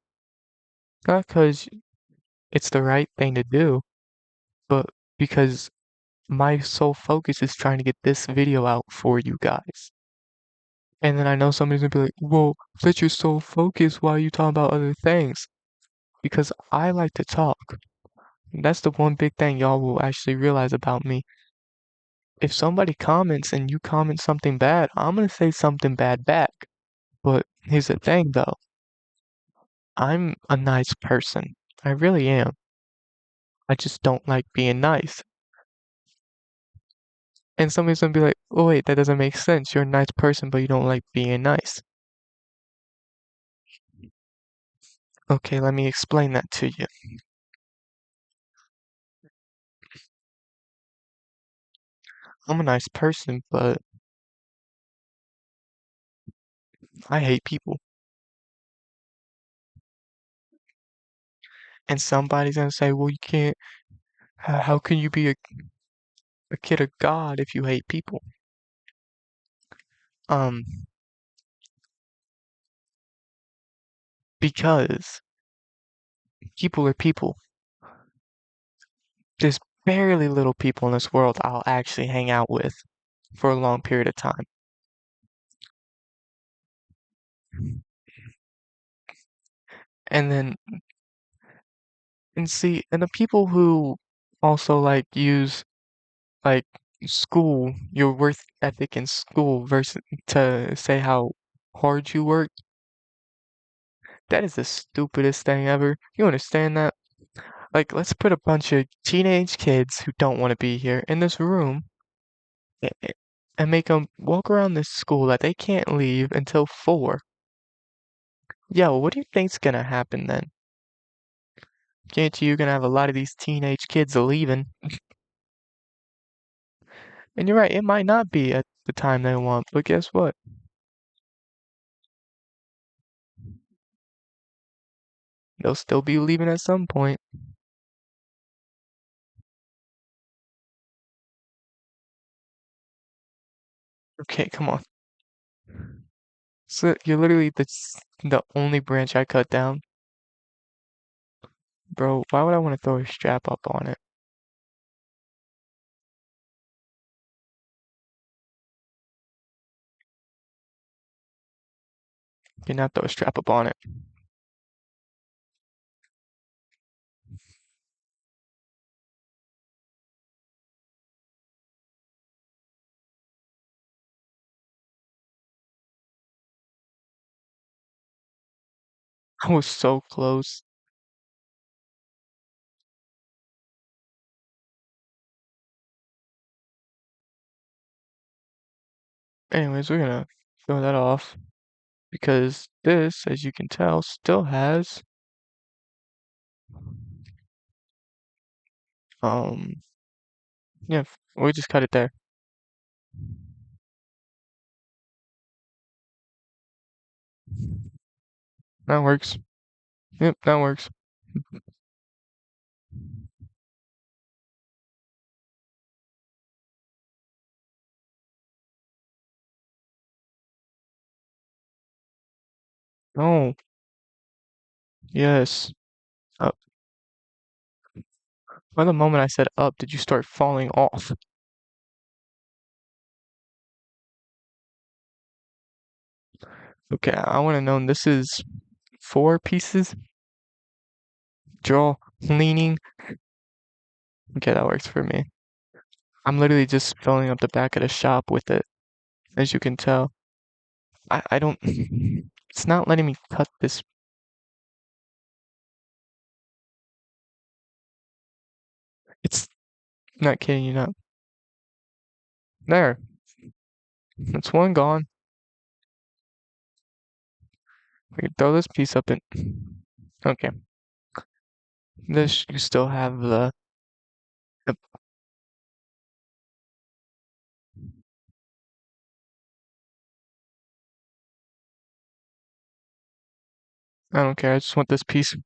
Not because it's the right thing to do, but because my sole focus is trying to get this video out for you guys. And then I know somebody's gonna be like, well, let your sole focus while you talk about other things. Because I like to talk. That's the one big thing y'all will actually realize about me. If somebody comments and you comment something bad, I'm gonna say something bad back. But here's the thing though, I'm a nice person. I really am. I just don't like being nice. And somebody's gonna be like, oh wait, that doesn't make sense. You're a nice person, but you don't like being nice. Okay, let me explain that to you. I'm a nice person, but I hate people. And somebody's gonna say, well, you can't, how can you be a kid of God if you hate people? Um, because people are people. There's barely little people in this world I'll actually hang out with for a long period of time. And then, and see, and the people who also like use like school, your work ethic in school versus to say how hard you work, that is the stupidest thing ever. You understand that? Like, let's put a bunch of teenage kids who don't want to be here in this room and make them walk around this school that they can't leave until 4. Yo, what do you think's gonna happen then? Guarantee you're gonna have a lot of these teenage kids leaving. And you're right, it might not be at the time they want, but guess what? They'll still be leaving at some point. Okay, come on. So you're literally the only branch I cut down. Bro, why would I want to throw a strap up on it? You not throw a strap up on it. I was so close. Anyways, we're gonna throw that off because this, as you can tell, still has um yeah, we just cut it there. That works. Yep, that works. No. Yes. Up. By the moment I said up, did you start falling off? Okay, I want to know this is 4 pieces. Draw, leaning. Okay, that works for me. I'm literally just filling up the back of the shop with it, as you can tell. I don't. It's not letting me cut this. It's not kidding you, not. There. That's one gone. We can throw this piece up in. Okay. This, you still have the. I don't care. I just want this piece.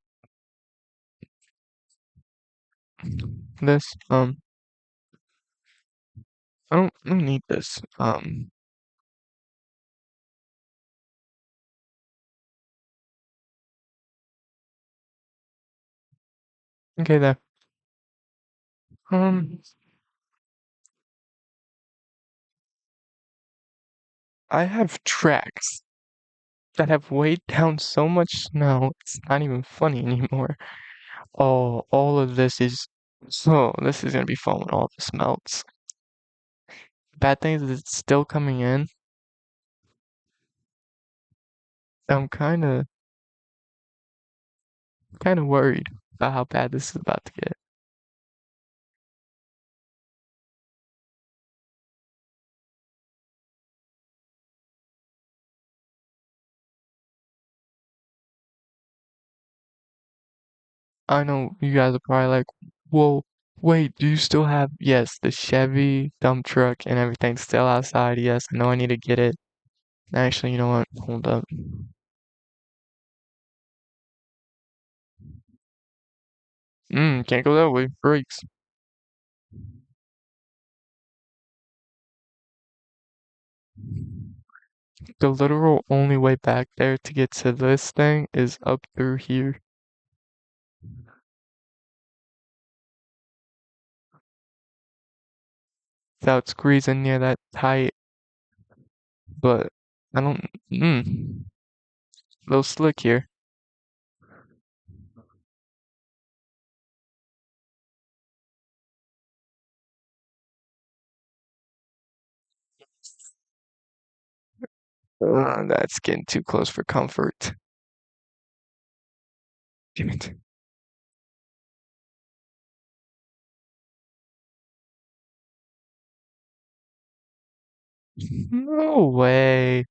This. I don't need this. Okay, there. Um, I have tracks that have weighed down so much snow, it's not even funny anymore. Oh, all of this is so this is gonna be fun when all this melts. Bad thing is it's still coming in. I'm kinda worried about how bad this is about to get. I know you guys are probably like, whoa, wait, do you still have, yes, the Chevy dump truck and everything still outside? Yes, I know I need to get it. Actually, you know what? Hold up. Can't go that way. Brakes. The literal only way back there to get to this thing is up through here. Without squeezing near that tight, but I don't, little slick here. That's getting too close for comfort. Damn it. No way.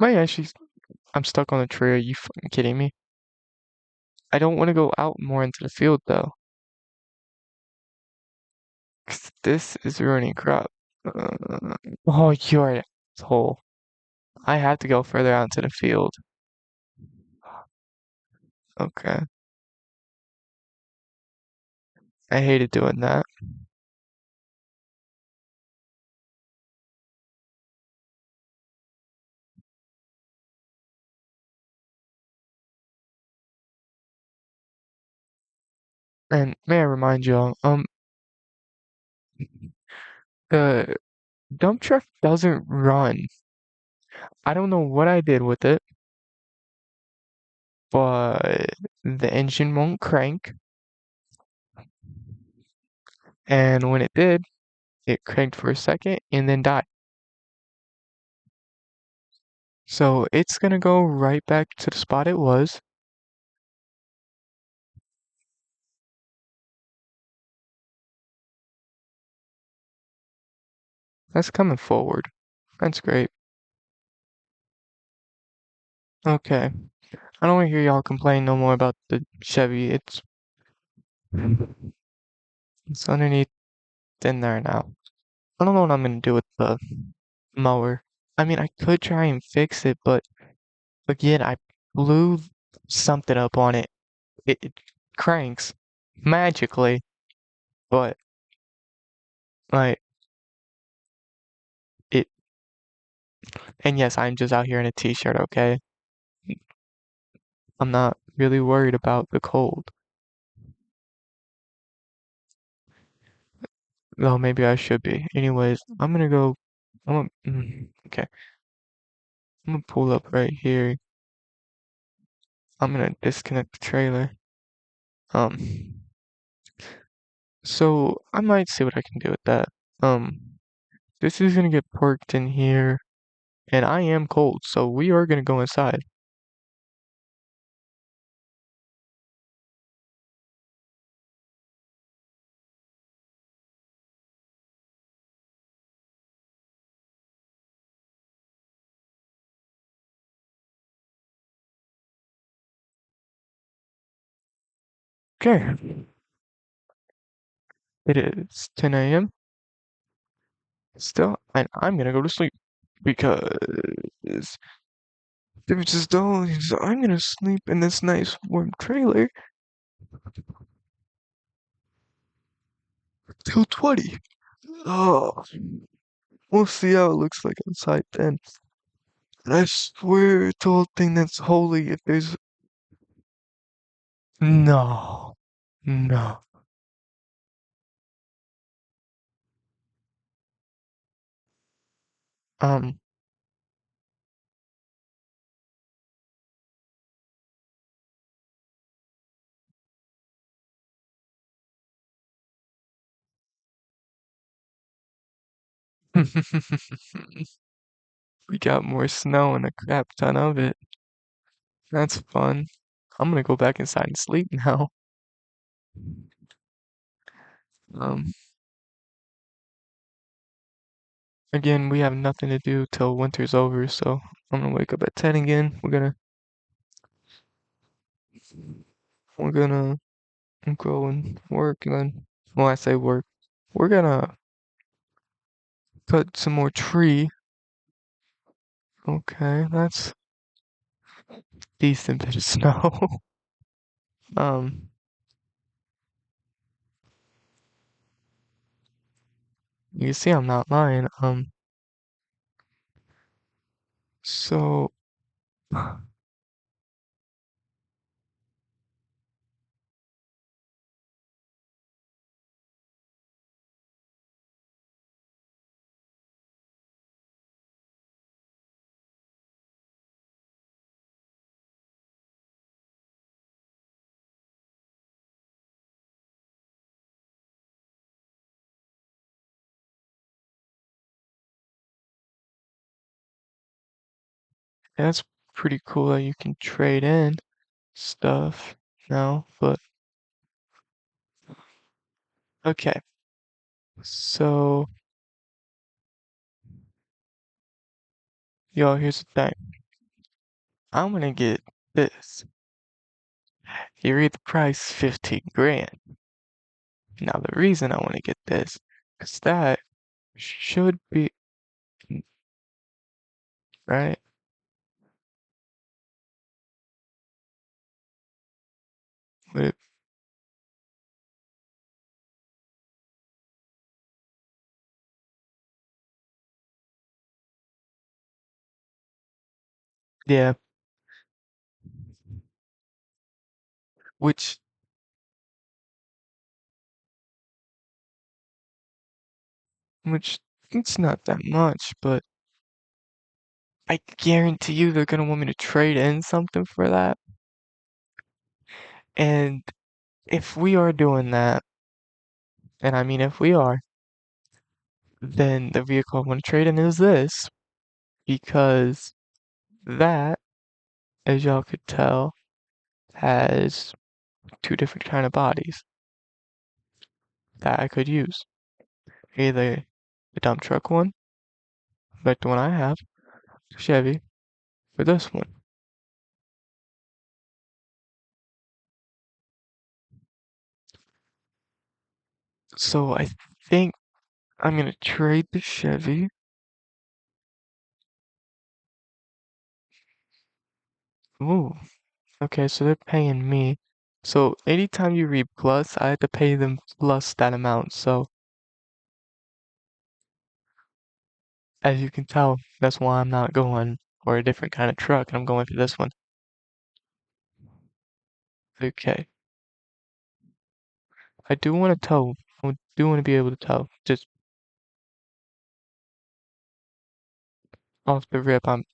My actually, I'm stuck on a tree. Are you fucking kidding me? I don't want to go out more into the field though, 'cause this is ruining crop. Oh, you're an asshole. I have to go further out into the field. Okay. I hated doing that. And may I remind you, the dump truck doesn't run. I don't know what I did with it, but the engine won't crank. And when it did, it cranked for a second and then died. So it's gonna go right back to the spot it was. That's coming forward. That's great. Okay. I don't want to hear y'all complain no more about the Chevy. It's underneath in there now. I don't know what I'm gonna do with the mower. I mean, I could try and fix it, but again, I blew something up on it. It cranks magically, but like it. And yes, I'm just out here in a t-shirt, okay? I'm not really worried about the cold. Though maybe I should be. Anyways, I'm gonna go. Okay. I'm gonna pull up right here. I'm gonna disconnect the trailer. Um, so I might see what I can do with that. This is gonna get parked in here, and I am cold, so we are gonna go inside. Okay. It is 10 a.m. still, and I'm gonna go to sleep because if it's just always, I'm gonna sleep in this nice warm trailer till 20. Oh, we'll see how it looks like outside then. And I swear to all thing that's holy, if there's no, no. Um, we got more snow and a crap ton of it. That's fun. I'm gonna go back inside and sleep now. Um, again, we have nothing to do till winter's over, so I'm gonna wake up at 10 again. We're gonna go and work and then, well, I say work. We're gonna cut some more tree. Okay, that's decent bit of snow. Um, you see I'm not lying. So that's pretty cool that you can trade in stuff now, but okay. So, yo, here's the thing. I'm gonna get this. You read the price, 15 grand. Now the reason I want to get this, cause that should be, right? But yeah, which, which, it's not that much, but I guarantee you they're gonna want me to trade in something for that. And if we are doing that, and I mean if we are, then the vehicle I want to trade in is this, because that, as y'all could tell, has two different kind of bodies that I could use. Either the dump truck one, like the one I have, Chevy, or this one. So I think I'm gonna trade the Chevy. Ooh, okay, so they're paying me. So anytime you read plus, I have to pay them plus that amount. So as you can tell, that's why I'm not going for a different kind of truck. I'm going for this one. Okay. I do want to tow. I do want to be able to tow. Just off the rip, can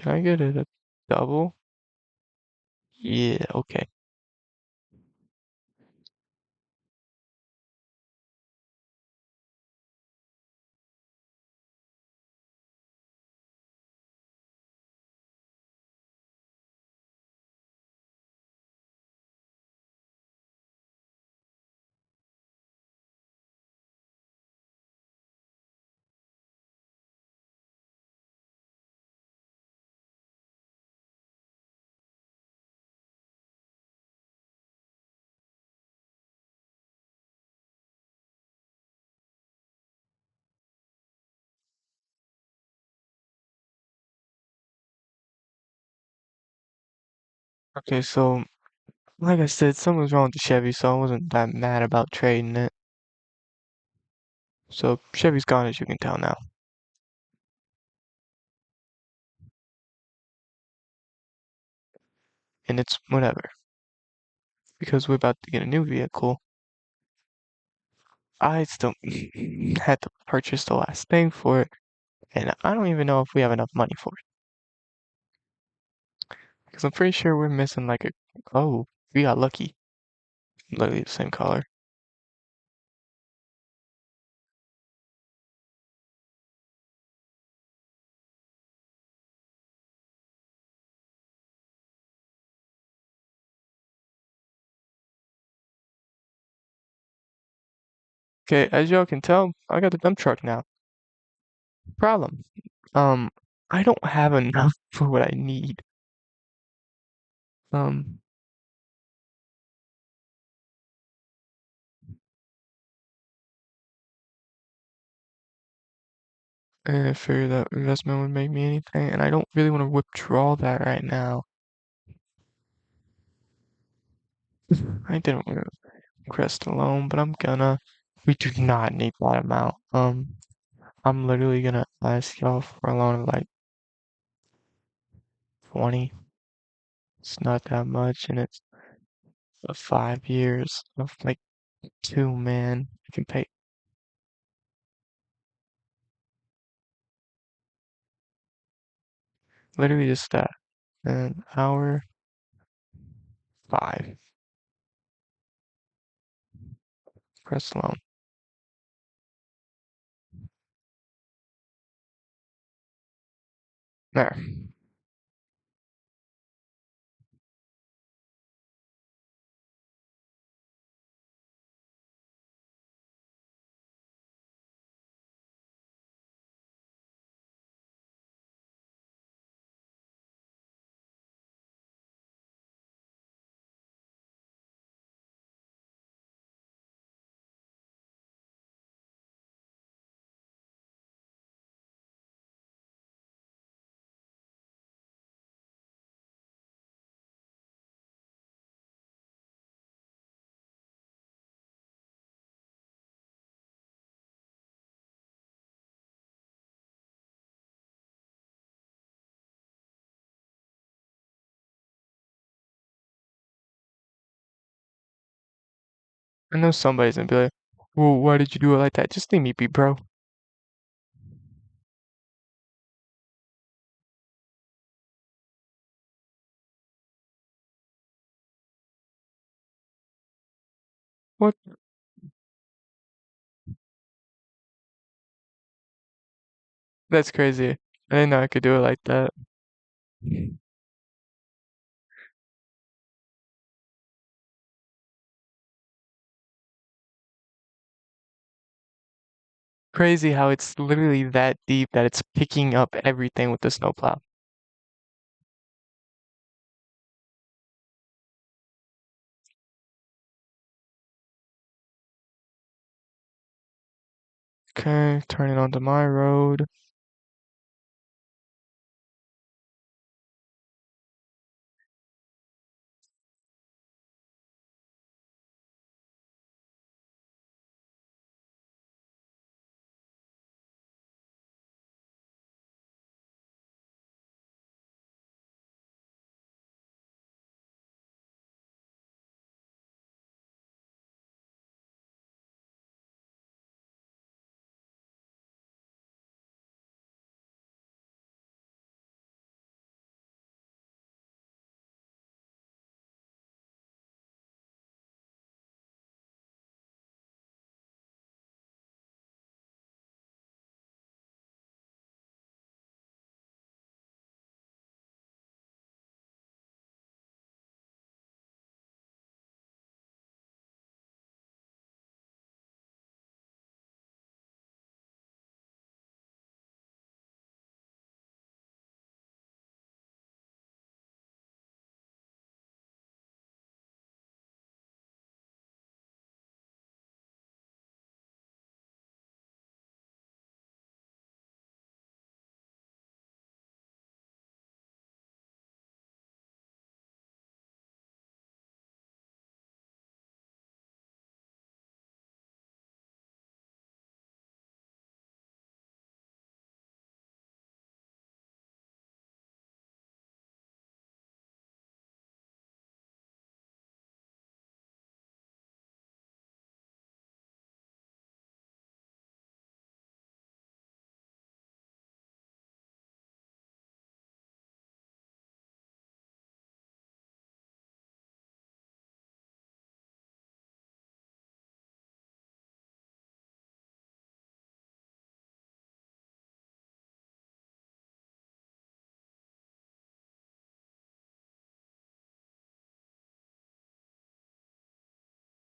I get it a double? Yeah, okay. Okay, so like I said, something was wrong with the Chevy, so I wasn't that mad about trading it. So Chevy's gone, as you can tell now. And it's whatever. Because we're about to get a new vehicle. I still had to purchase the last thing for it, and I don't even know if we have enough money for it. Because I'm pretty sure we're missing like a, oh, we got lucky. Literally the same color. Okay, as y'all can tell, I got the dump truck now. Problem. Um, I don't have enough for what I need. Um, and I figured that investment would make me anything, and I don't really want to withdraw that right now. I didn't want to request a loan, but I'm gonna. We do not need that amount. I'm literally gonna ask y'all for a loan of like 20. It's not that much, and it's 5 years of like two, man. I can pay literally just that. An hour, 5. Press loan. There. I know somebody's gonna be like, well, why did you do it like that? Just leave me be, bro. What? That's crazy. I didn't know I could do it like that. Crazy how it's literally that deep that it's picking up everything with the snowplow. Okay, turning onto my road.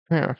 Yeah.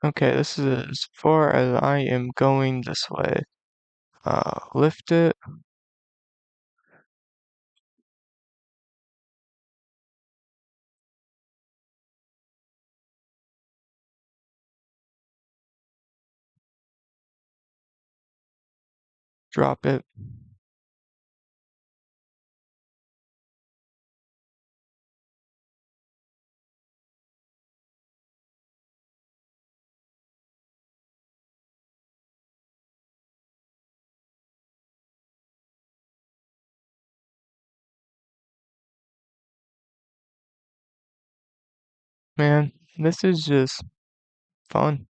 Okay, this is as far as I am going this way. Lift it. Drop it. Man, this is just fun.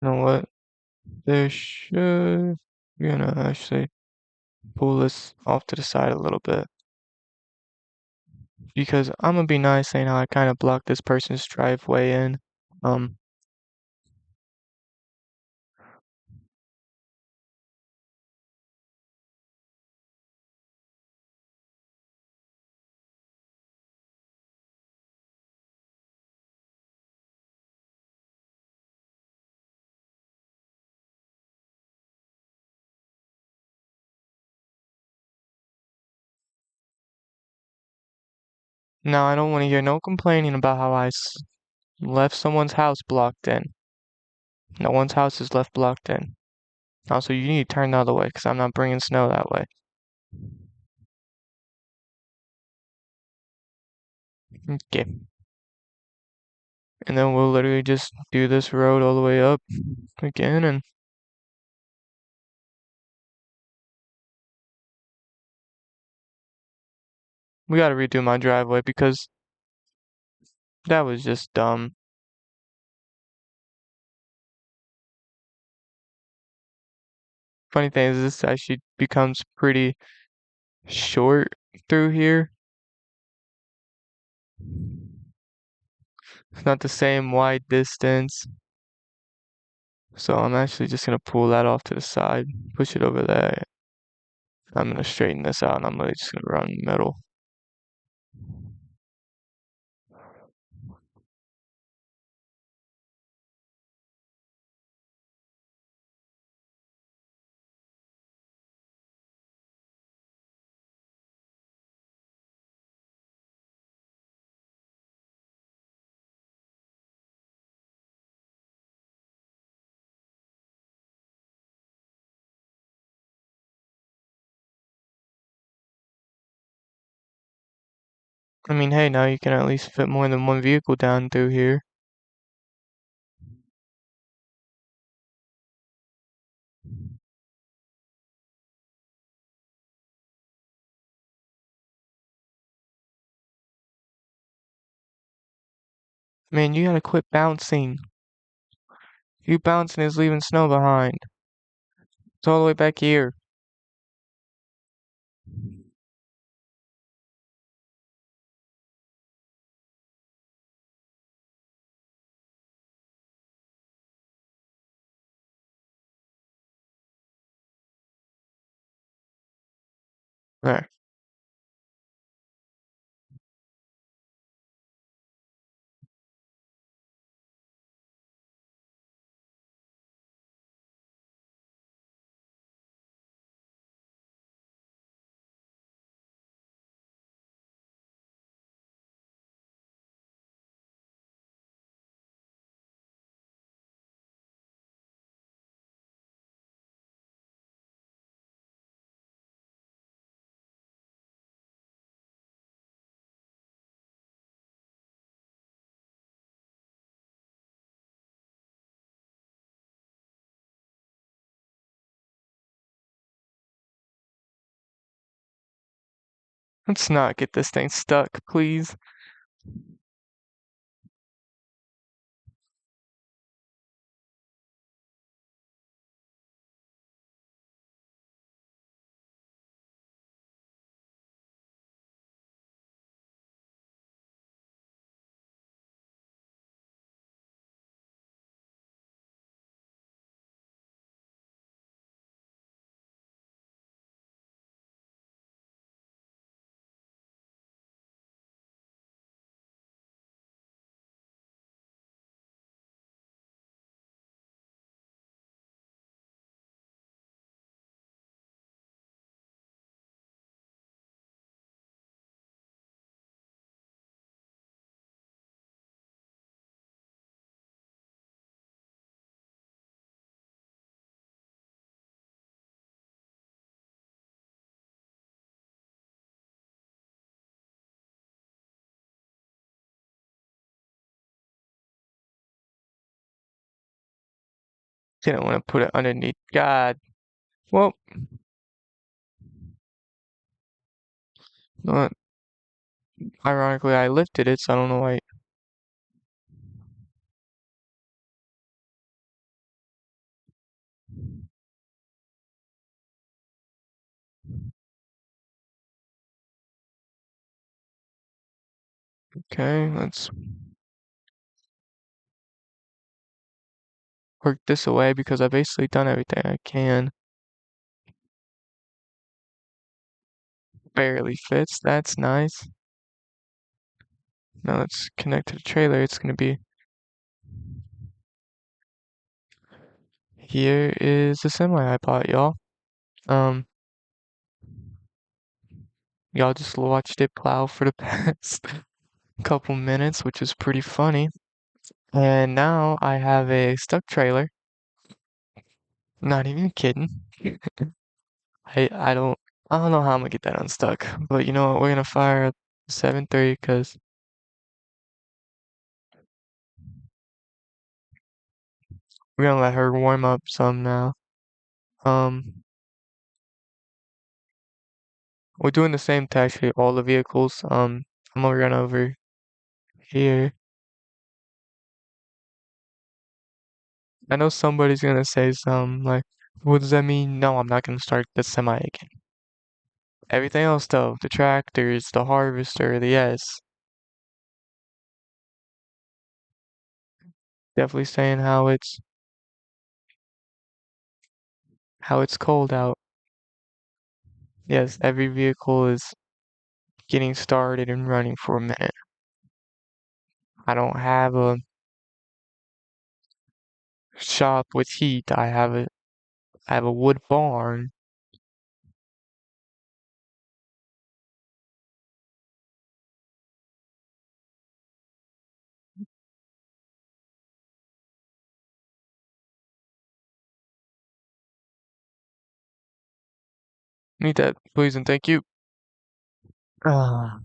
You know what? There should. We're gonna actually pull this off to the side a little bit because I'm gonna be nice saying how I kind of blocked this person's driveway in. Um, Now I don't want to hear no complaining about how left someone's house blocked in. No one's house is left blocked in. Also, you need to turn the other way because I'm not bringing snow that way. Okay. And then we'll literally just do this road all the way up again, and we gotta redo my driveway because that was just dumb. Funny thing is this actually becomes pretty short through here. It's not the same wide distance. So I'm actually just gonna pull that off to the side, push it over there. I'm gonna straighten this out and I'm really just gonna run metal. I mean, hey, now you can at least fit more than one vehicle down through here. Man, you gotta quit bouncing. You bouncing is leaving snow behind. It's all the way back here. There. Let's not get this thing stuck, please. Didn't want to put it underneath. God. Well, uh, ironically, I lifted it, so I don't know why. Okay, let's work this away because I've basically done everything I can. Barely fits. That's nice. Now let's connect to the trailer. It's gonna be here is the semi I bought, y'all. Um, y'all just watched it plow for the past couple minutes, which is pretty funny. And now I have a stuck trailer. Not even kidding. I don't know how I'm gonna get that unstuck. But you know what? We're gonna fire up 7:30 because we're gonna let her warm up some now. Um, we're doing the same to actually all the vehicles. I'm gonna run over here. I know somebody's gonna say some like, what does that mean? No, I'm not gonna start the semi again. Everything else though, the tractors, the harvester, the yes, definitely saying how it's cold out. Yes, every vehicle is getting started and running for a minute. I don't have a shop with heat. I have a wood barn. Need that, please and thank you. Ah,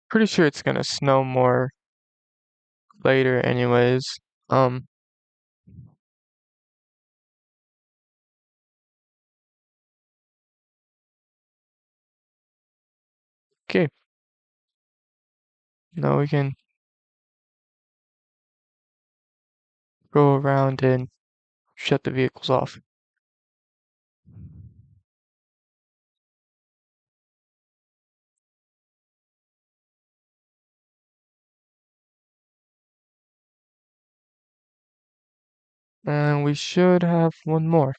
pretty sure it's gonna snow more later anyways. Um, okay. Now we can go around and shut the vehicles off. And we should have one more.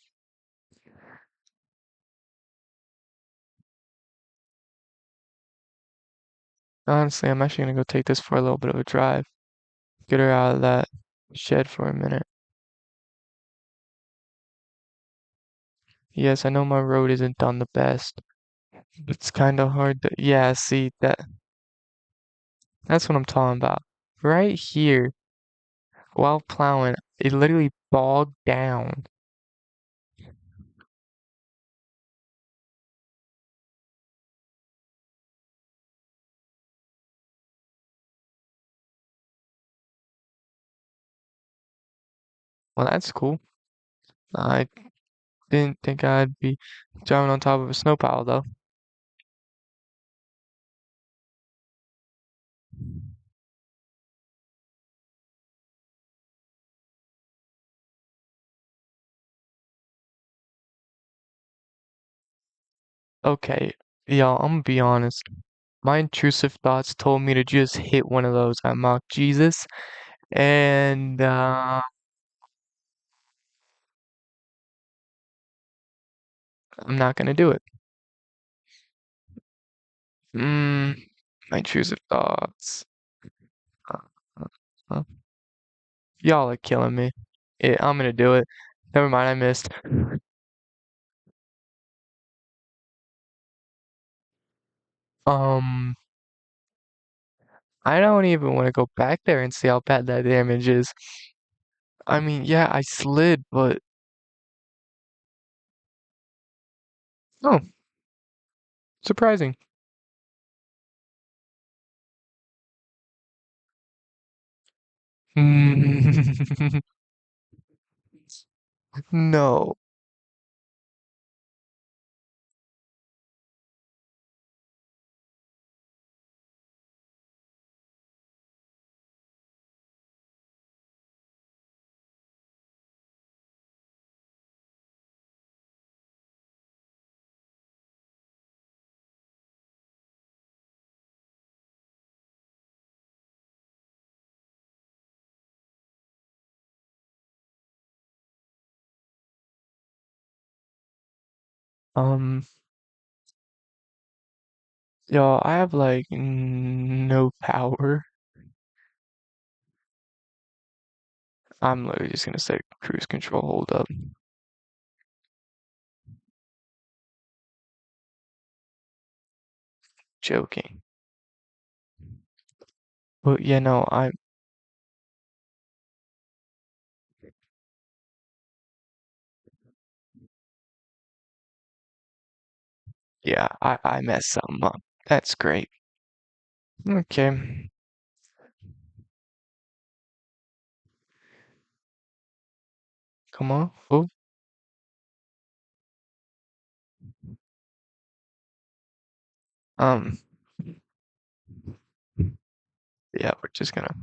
Honestly, I'm actually gonna go take this for a little bit of a drive. Get her out of that shed for a minute. Yes, I know my road isn't done the best. It's kind of hard to, yeah, see that's what I'm talking about. right here while plowing. It literally bogged down. Well, that's cool. I didn't think I'd be driving on top of a snow pile though. Okay, y'all, I'm gonna be honest. My intrusive thoughts told me to just hit one of those at mock Jesus, and I'm not gonna do it. Mm, my intrusive thoughts. Uh, uh, uh, Y'all are killing me. Yeah, I'm gonna do it. Never mind, I missed. Um, I don't even want to go back there and see how bad that damage is. I mean, yeah, I slid, but oh, surprising. No. Um, yo, I have like no power. I'm literally just gonna say cruise control hold up. Joking. But yeah, no, I messed something up. That's great. Okay, come on. Oh, um, yeah, we're just gonna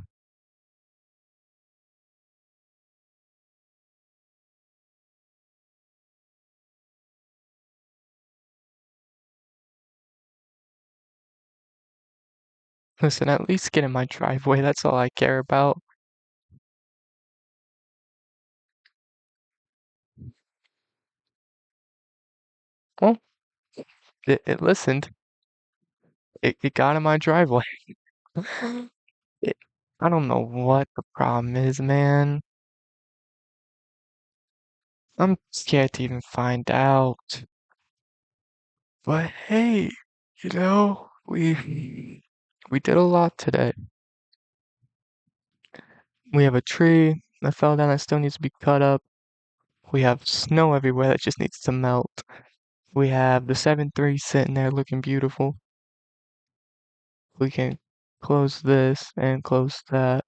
listen. At least get in my driveway. That's all I care about. Well, it listened. It got in my driveway. It, I don't know what the problem is, man. I'm scared to even find out. But hey, we did a lot today. We have a tree that fell down that still needs to be cut up. We have snow everywhere that just needs to melt. We have the 7-3 sitting there looking beautiful. We can close this and close that.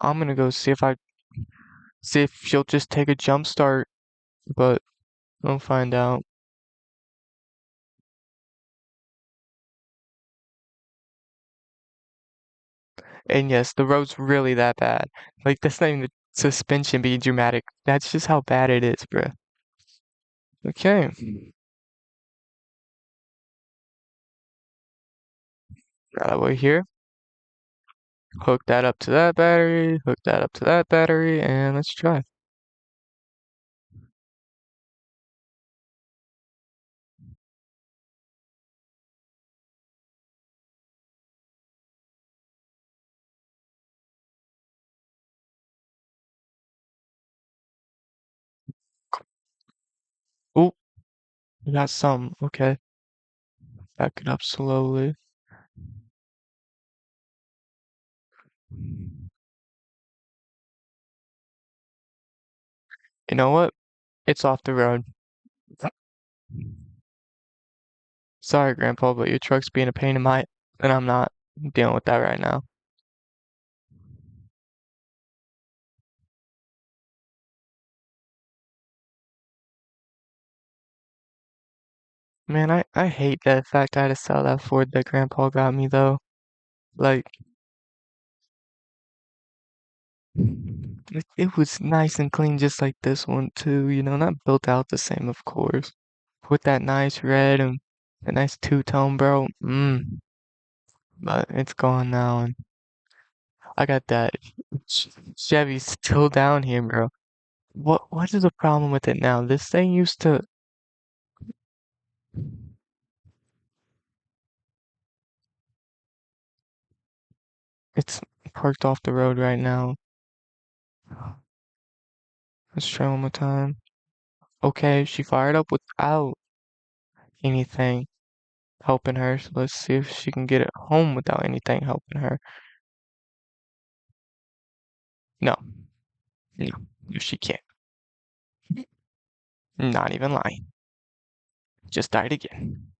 I'm gonna go see if she'll just take a jump start, but we'll find out. And yes, the road's really that bad. Like that's not even the suspension being dramatic. That's just how bad it is, bruh. Okay. Now that we're here, hook that up to that battery, hook that up to that battery, and let's try. We got some. Okay. Back it up slowly. You know what? It's off the road. Sorry, Grandpa, but your truck's being a pain in my, and I'm not dealing with that right now. Man, I hate that fact I had to sell that Ford that Grandpa got me though. Like, it was nice and clean just like this one too, you know, not built out the same, of course. With that nice red and the nice two-tone, bro. But it's gone now, and I got that Chevy still down here, bro. What is the problem with it now? This thing used to. It's parked off the road right now. Let's try one more time. Okay, she fired up without anything helping her. So let's see if she can get it home without anything helping her. No, no, no, she can't. Not even lying. Just died again.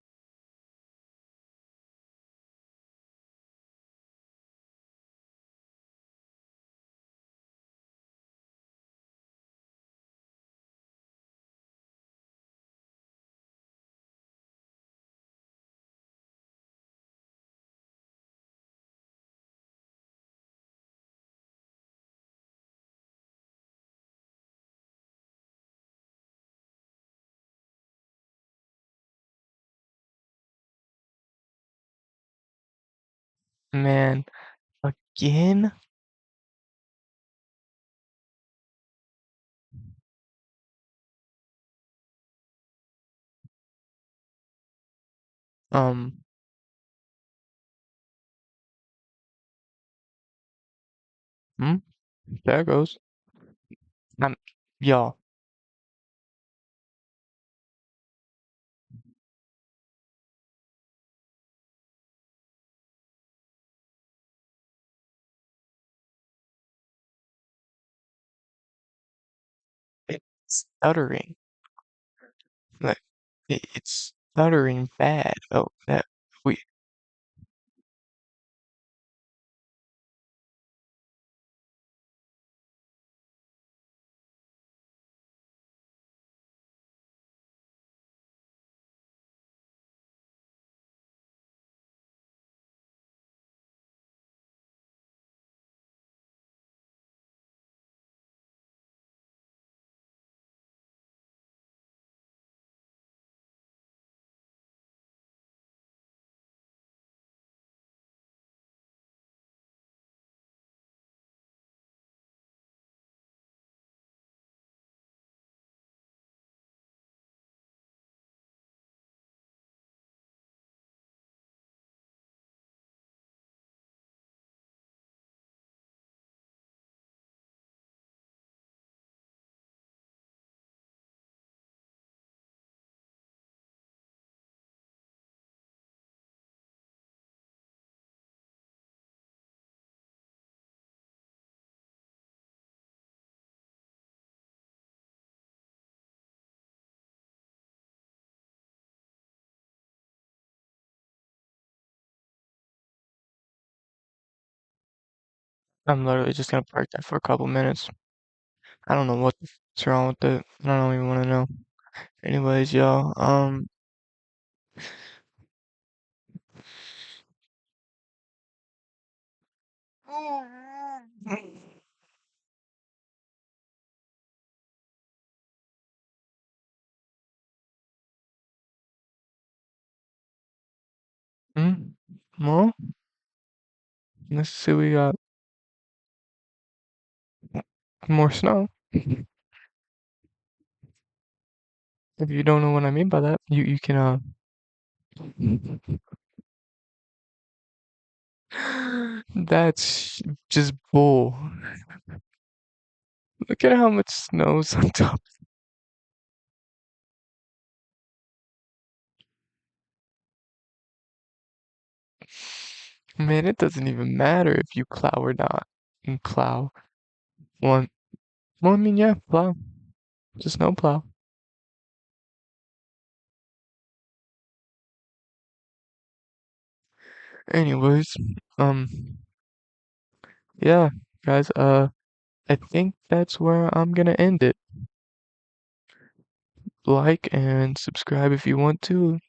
Man, again? Um, hmm? There goes. I'm, y'all, it's stuttering. Like, it's stuttering bad. Oh, that, we, I'm literally just gonna park that for a couple minutes. I don't know what's wrong with it. I don't even want to know. Anyways, y'all, hmm? Well, let's see, we got more snow. If you don't know what I mean by that, you can that's just bull. Look at how much snow's on top. Man, it doesn't even matter if you plow or not. And plow. One. Well, I mean, yeah, plow. Just no plow. Anyways, um, yeah, guys, I think that's where I'm gonna end it. Like and subscribe if you want to.